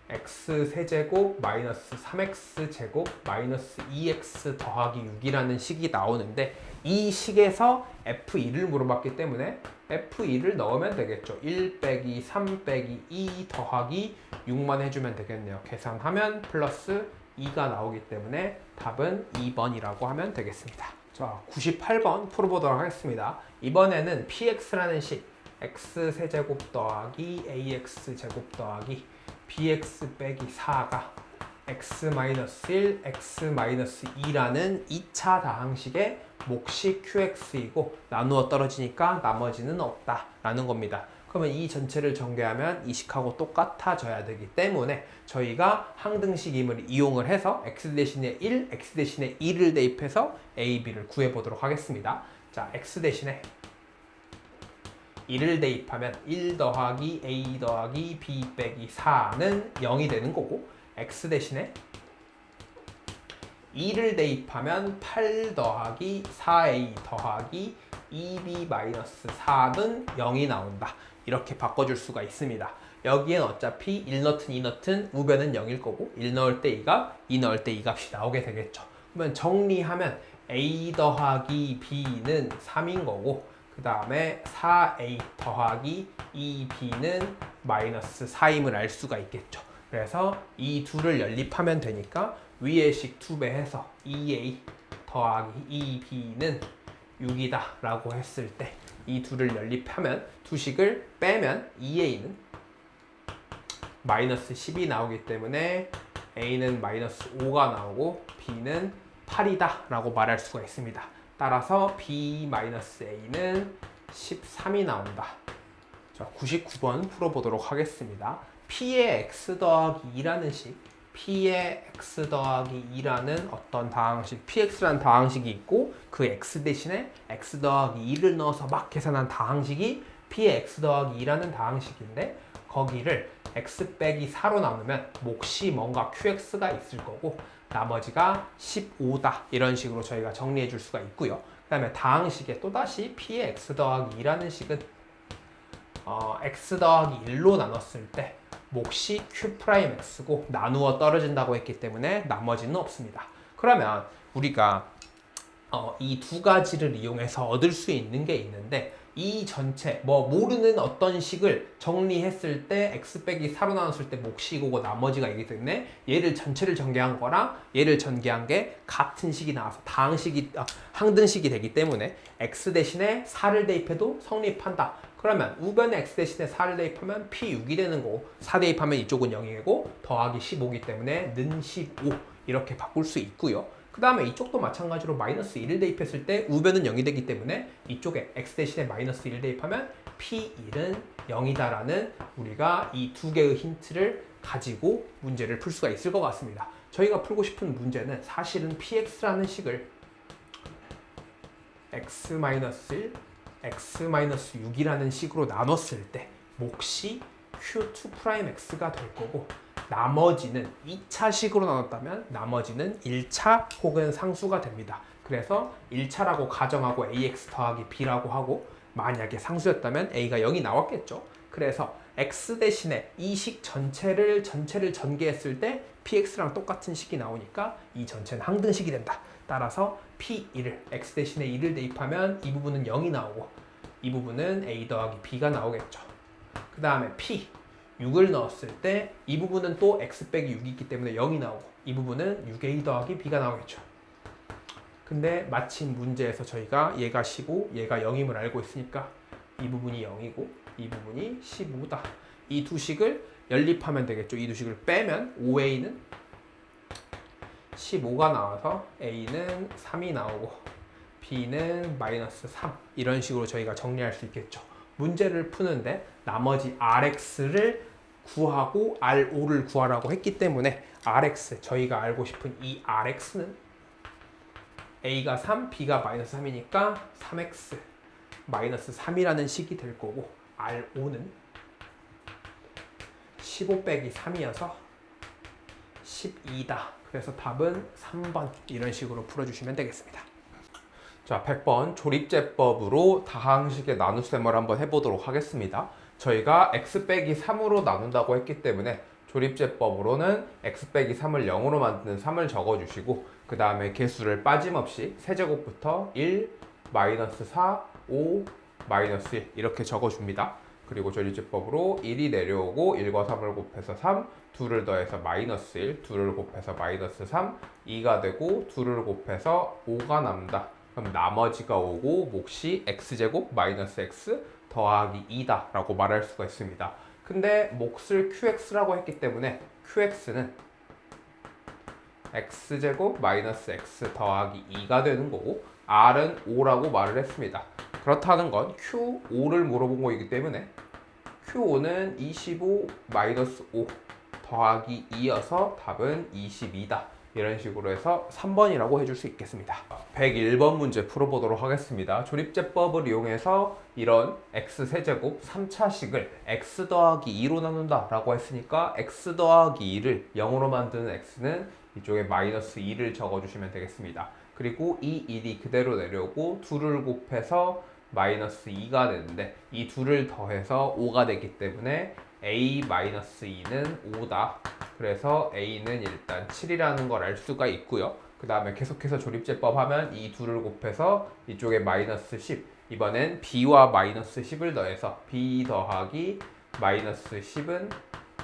x세제곱 마이너스 3x제곱 마이너스 2x 더하기 6이라는 식이 나오는데 이 식에서 f2를 물어봤기 때문에 f2를 넣으면 되겠죠. 1 빼기 3 빼기 2 더하기 6만 해주면 되겠네요. 계산하면 플러스 2가 나오기 때문에 답은 2번이라고 하면 되겠습니다. 자, 98번 풀어보도록 하겠습니다. 이번에는 px라는 식 x세제곱 더하기 ax제곱 더하기 bx 빼기 4가 x-1, x-2라는 2차 다항식의 몫이 qx이고 나누어 떨어지니까 나머지는 없다 라는 겁니다. 그러면 이 전체를 전개하면 이 식하고 똑같아져야 되기 때문에 저희가 항등식임을 이용을 해서 x 대신에 1, x 대신에 2를 대입해서 a, b를 구해보도록 하겠습니다. 자, x 대신에 1을 대입하면 1 더하기 a 더하기 b 빼기 4는 0이 되는 거고 x 대신에 2를 대입하면 8 더하기 4a 더하기 2b-4는 0이 나온다. 이렇게 바꿔줄 수가 있습니다. 여기엔 어차피 1 넣든 2 넣든 우변은 0일 거고 1 넣을 때 2값, 2 넣을 때 2값이 나오게 되겠죠. 그러면 정리하면 a 더하기 b는 3인 거고 그 다음에 4a 더하기 2b는 마이너스 4임을 알 수가 있겠죠. 그래서 이 둘을 연립하면 되니까 위의 식 2배 해서 2a 더하기 2b는 6이다 라고 했을 때 이 둘을 연립하면 두 식을 빼면 2a는 마이너스 10이 나오기 때문에 a는 마이너스 5가 나오고 b는 8이다 라고 말할 수가 있습니다. 따라서 b-a는 13이 나온다. 자, 99번 풀어보도록 하겠습니다. p의 x 더하기 2라는 식, p의 x 더하기 2라는 어떤 다항식, px라는 다항식이 있고 그 x 대신에 x 더하기 2를 넣어서 막 계산한 다항식이 p의 x 더하기 2라는 다항식인데 거기를 x 빼기 4로 나누면 몫이 뭔가 qx가 있을 거고 나머지가 15다 이런 식으로 저희가 정리해 줄 수가 있고요. 그 다음에 다항식에 또다시 p의 x 더하기 2라는 식은 x 더하기 1로 나눴을 때 몫이 q'x고 나누어 떨어진다고 했기 때문에 나머지는 없습니다. 그러면 우리가 이 두 가지를 이용해서 얻을 수 있는 게 있는데 이 전체 모르는 어떤 식을 정리했을 때 x 빼기 4로 나눴을 때 몫이 이거고 나머지가 이기 때문에 얘를 전체를 전개한 거랑 얘를 전개한 게 같은 식이 나와서 다항식이 항등식이 되기 때문에 x 대신에 4를 대입해도 성립한다. 그러면 우변에 x 대신에 4를 대입하면 p6이 되는 거고 4 대입하면 이쪽은 0이고 더하기 15이기 때문에 는 15 이렇게 바꿀 수 있고요. 그 다음에 이쪽도 마찬가지로 마이너스 1을 대입했을 때 우변은 0이 되기 때문에 이쪽에 x 대신에 마이너스 1을 대입하면 p1은 0이다라는 우리가 이 두 개의 힌트를 가지고 문제를 풀 수가 있을 것 같습니다. 저희가 풀고 싶은 문제는 사실은 px라는 식을 x-1, x-6이라는 식으로 나눴을 때 몫이 q2'x가 될 거고 나머지는 2차 식으로 나눴다면 나머지는 1차 혹은 상수가 됩니다. 그래서 1차라고 가정하고 ax 더하기 b라고 하고 만약에 상수였다면 a가 0이 나왔겠죠. 그래서 x 대신에 이 식 전체를 전개했을 때 px랑 똑같은 식이 나오니까 이 전체는 항등식이 된다. 따라서 p1을 x 대신에 1을 대입하면 이 부분은 0이 나오고 이 부분은 a 더하기 b가 나오겠죠. 그 다음에 p 6을 넣었을 때 이 부분은 또 x 빼기 6이 있기 때문에 0이 나오고 이 부분은 6a 더하기 b가 나오겠죠. 근데 마침 문제에서 저희가 얘가 15, 얘가 0임을 알고 있으니까 이 부분이 0이고 이 부분이 15다. 이 두 식을 연립하면 되겠죠. 이 두 식을 빼면 5a는 15가 나와서 a는 3이 나오고 b는 마이너스 3 이런 식으로 저희가 정리할 수 있겠죠. 문제를 푸는데 나머지 rx를 구하고 r5를 구하라고 했기 때문에 rx, 저희가 알고 싶은 이 rx는 a가 3, b가 마이너스 3이니까 3x 마이너스 3이라는 식이 될 거고 r5는 15 빼기 3이어서 12다. 그래서 답은 3번 이런 식으로 풀어주시면 되겠습니다. 자, 100번 조립제법으로 다항식의 나눗셈을 한번 해보도록 하겠습니다. 저희가 x 빼기 3으로 나눈다고 했기 때문에 조립제법으로는 x 빼기 3을 0으로 만드는 3을 적어주시고 그 다음에 개수를 빠짐없이 세제곱부터 1, 마이너스 4, 5, 마이너스 1 이렇게 적어줍니다. 그리고 조립제법으로 1이 내려오고 1과 3을 곱해서 3, 2를 더해서 마이너스 1, 2를 곱해서 마이너스 3, 2가 되고 2를 곱해서 5가 남다. 그럼 나머지가 5고 몫이 x제곱 마이너스 x 더하기 2다 라고 말할 수가 있습니다. 근데 몫을 qx라고 했기 때문에 qx는 x제곱 마이너스 x 더하기 2가 되는 거고 r은 5라고 말을 했습니다. 그렇다는 건 q5를 물어본 거이기 때문에 q5는 25 마이너스 5 더하기 2여서 답은 22다. 이런 식으로 해서 3번이라고 해줄 수 있겠습니다. 101번 문제 풀어보도록 하겠습니다. 조립제법을 이용해서 이런 x세제곱 3차식을 x 더하기 2로 나눈다 라고 했으니까 x 더하기 2를 0으로 만드는 x는 이쪽에 마이너스 2를 적어주시면 되겠습니다. 그리고 이 1이 그대로 내려오고 2를 곱해서 마이너스 2가 되는데 이 2를 더해서 5가 되기 때문에 a-2는 5다. 그래서 a는 일단 7이라는 걸 알 수가 있고요. 그 다음에 계속해서 조립제법 하면 이 2를 곱해서 이쪽에 마이너스 10 이번엔 b와 마이너스 10을 더해서 b 더하기 마이너스 10은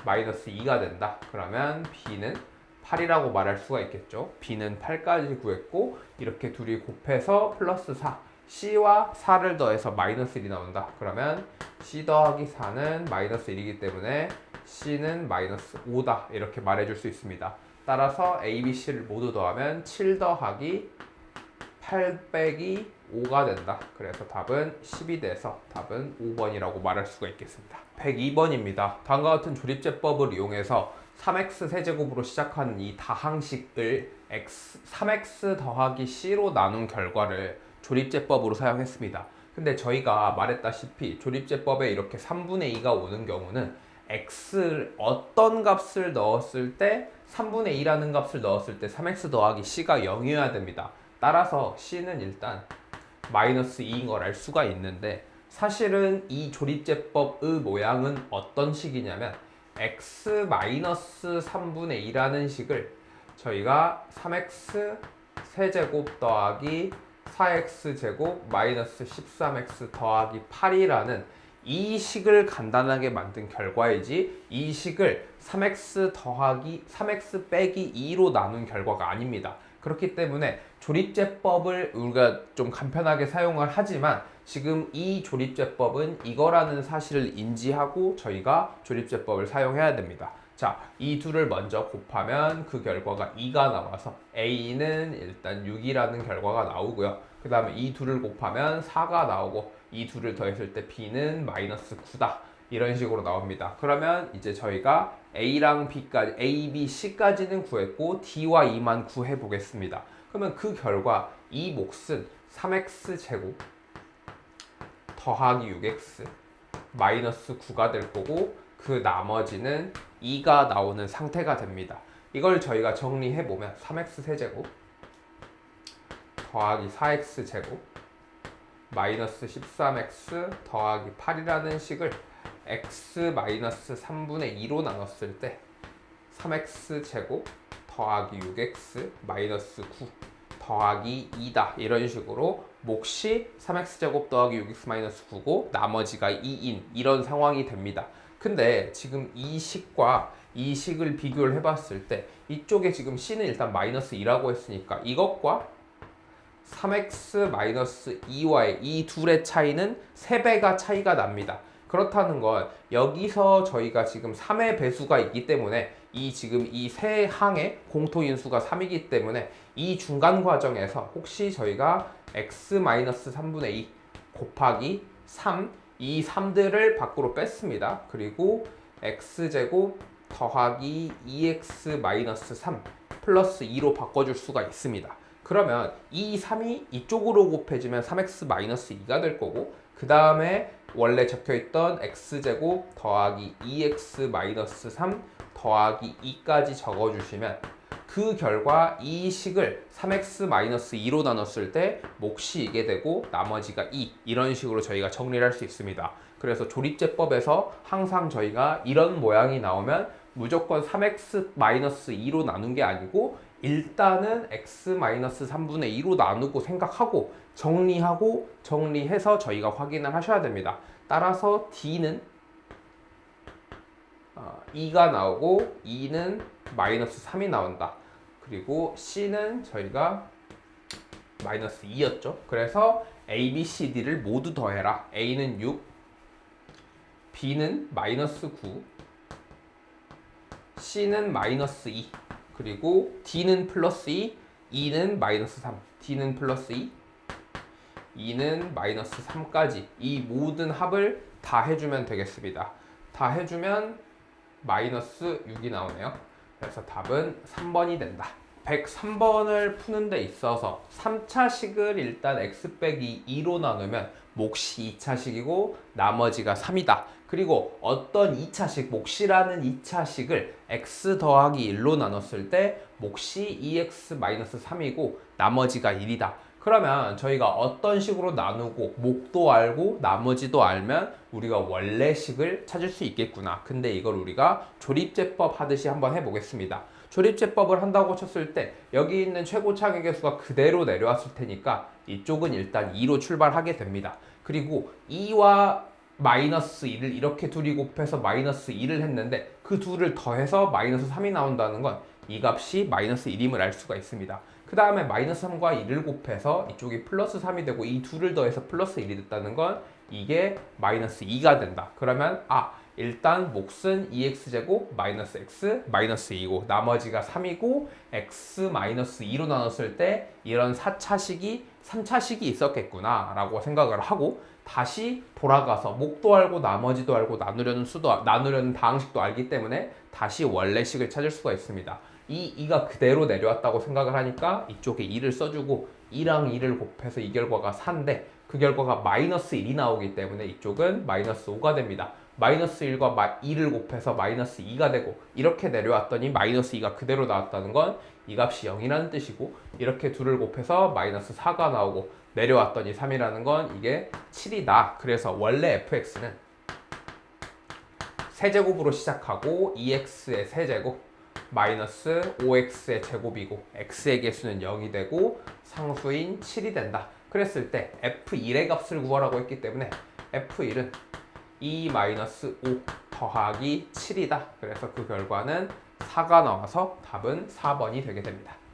마이너스 2가 된다. 그러면 b는 8이라고 말할 수가 있겠죠. b는 8까지 구했고 이렇게 둘이 곱해서 플러스 4 c와 4를 더해서 마이너스 1이 나온다. 그러면 c 더하기 4는 마이너스 1이기 때문에 c는 마이너스 5다. 이렇게 말해줄 수 있습니다. 따라서 a, b, c를 모두 더하면 7 더하기 8 빼기 5가 된다. 그래서 답은 10이 돼서 답은 5번이라고 말할 수가 있겠습니다. 102번입니다. 다음과 같은 조립제법을 이용해서 3x 세제곱으로 시작하는 이 다항식을 3x 더하기 c로 나눈 결과를 조립제법으로 사용했습니다. 근데 저희가 말했다시피 조립제법에 이렇게 3분의 2가 오는 경우는 x를 어떤 값을 넣었을 때 3분의 2라는 값을 넣었을 때 3x 더하기 c가 0이어야 됩니다. 따라서 c는 일단 마이너스 2인 걸 알 수가 있는데 사실은 이 조립제법의 모양은 어떤 식이냐면 x 마이너스 3분의 2라는 식을 저희가 3x 세제곱 더하기 4x제곱 마이너스 13x 더하기 8이라는 이 식을 간단하게 만든 결과이지 이 식을 3x 빼기 2로 나눈 결과가 아닙니다. 그렇기 때문에 조립제법을 우리가 좀 간편하게 사용을 하지만 지금 이 조립제법은 이거라는 사실을 인지하고 저희가 조립제법을 사용해야 됩니다. 자, 이 둘을 먼저 곱하면 그 결과가 2가 나와서 A는 일단 6이라는 결과가 나오고요. 그 다음에 이 둘을 곱하면 4가 나오고 이 둘을 더했을 때 B는 마이너스 9다. 이런 식으로 나옵니다. 그러면 이제 저희가 A랑 B까지, A, B, C까지는 구했고 D와 E만 구해 보겠습니다. 그러면 그 결과 이 몫은 3x 제곱 더하기 6x 마이너스 9가 될 거고 그 나머지는 2가 나오는 상태가 됩니다. 이걸 저희가 정리해 보면 3x 세제곱 더하기 4x 제곱 마이너스 13x 더하기 8이라는 식을 x 마이너스 3분의 2로 나눴을 때 3x 제곱 더하기 6x 마이너스 9 더하기 2다. 이런 식으로 몫이 3x 제곱 더하기 6x 마이너스 9고 나머지가 2인 이런 상황이 됩니다. 근데 지금 이 식과 이 식을 비교를 해봤을 때 이쪽에 지금 c는 일단 마이너스 2라고 했으니까 이것과 3x 마이너스 2와의 이 둘의 차이는 3배가 차이가 납니다. 그렇다는 건 여기서 저희가 지금 3의 배수가 있기 때문에 이 지금 이 세 항의 공통인수가 3이기 때문에 이 중간 과정에서 혹시 저희가 x-3분의 2 곱하기 3 이 3들을 밖으로 뺐습니다. 그리고 x제곱 더하기 2x-3 플러스 2로 바꿔줄 수가 있습니다. 그러면 이 3이 이쪽으로 곱해지면 3x-2가 될 거고 그 다음에 원래 적혀있던 x제곱 더하기 2x-3 더하기 2까지 적어주시면 그 결과 이 식을 3x-2로 나눴을 때 몫이 이게 되고 나머지가 2 이런 식으로 저희가 정리를 할 수 있습니다. 그래서 조립제법에서 항상 저희가 이런 모양이 나오면 무조건 3x-2로 나눈 게 아니고 일단은 x-3분의 2로 나누고 생각하고 정리해서 저희가 확인을 하셔야 됩니다. 따라서 d는 2가 나오고 2는 마이너스 3이 나온다. 그리고 c는 저희가 마이너스 2였죠. 그래서 a, b, c, d를 모두 더해라. a는 6, b는 마이너스 9, c는 마이너스 2, 그리고 d는 플러스 2, e는 마이너스 3, d는 플러스 2, e는 마이너스 3까지 이 모든 합을 다 해주면 되겠습니다. 다 해주면 마이너스 6이 나오네요. 그래서 답은 3번이 된다. 103번을 푸는 데 있어서 3차식을 일단 x 빼기 2로 나누면 몫이 2차식이고 나머지가 3이다. 그리고 어떤 2차식, 몫이라는 2차식을 x 더하기 1로 나눴을 때 몫이 2x-3이고 나머지가 1이다. 그러면 저희가 어떤 식으로 나누고 몫도 알고 나머지도 알면 우리가 원래식을 찾을 수 있겠구나. 근데 이걸 우리가 조립제법 하듯이 한번 해보겠습니다. 조립제법을 한다고 쳤을 때 여기 있는 최고 차계계수가 그대로 내려왔을 테니까 이쪽은 일단 2로 출발하게 됩니다. 그리고 2와 마이너스 1을 이렇게 둘이 곱해서 마이너스 2를 했는데 그 둘을 더해서 마이너스 3이 나온다는 건 이 값이 마이너스 1임을 알 수가 있습니다. 그 다음에 마이너스 3과 1을 곱해서 이쪽이 플러스 3이 되고 이 둘을 더해서 플러스 1이 됐다는 건 이게 마이너스 2가 된다. 그러면 일단 몫은 2x제곱 마이너스 x 마이너스 2고 나머지가 3이고 x 마이너스 2로 나눴을 때 이런 3차식이 있었겠구나 라고 생각을 하고 다시 돌아가서 몫도 알고 나머지도 알고 나누려는 다항식도 알기 때문에 다시 원래식을 찾을 수가 있습니다. 이 2가 그대로 내려왔다고 생각을 하니까 이쪽에 2를 써주고 2랑 2를 곱해서 이 결과가 4인데 그 결과가 마이너스 1이 나오기 때문에 이쪽은 마이너스 5가 됩니다. 마이너스 1과 2를 곱해서 마이너스 2가 되고 이렇게 내려왔더니 마이너스 2가 그대로 나왔다는 건 이 값이 0이라는 뜻이고 이렇게 둘을 곱해서 마이너스 4가 나오고 내려왔더니 3이라는 건 이게 7이다. 그래서 원래 fx는 세제곱으로 시작하고 2x의 세제곱 마이너스 5x의 제곱이고 x의 개수는 0이 되고 상수인 7이 된다. 그랬을 때 f1의 값을 구하라고 했기 때문에 f1은 2-5 더하기 7이다. 그래서 그 결과는 4가 나와서 답은 4번이 되게 됩니다.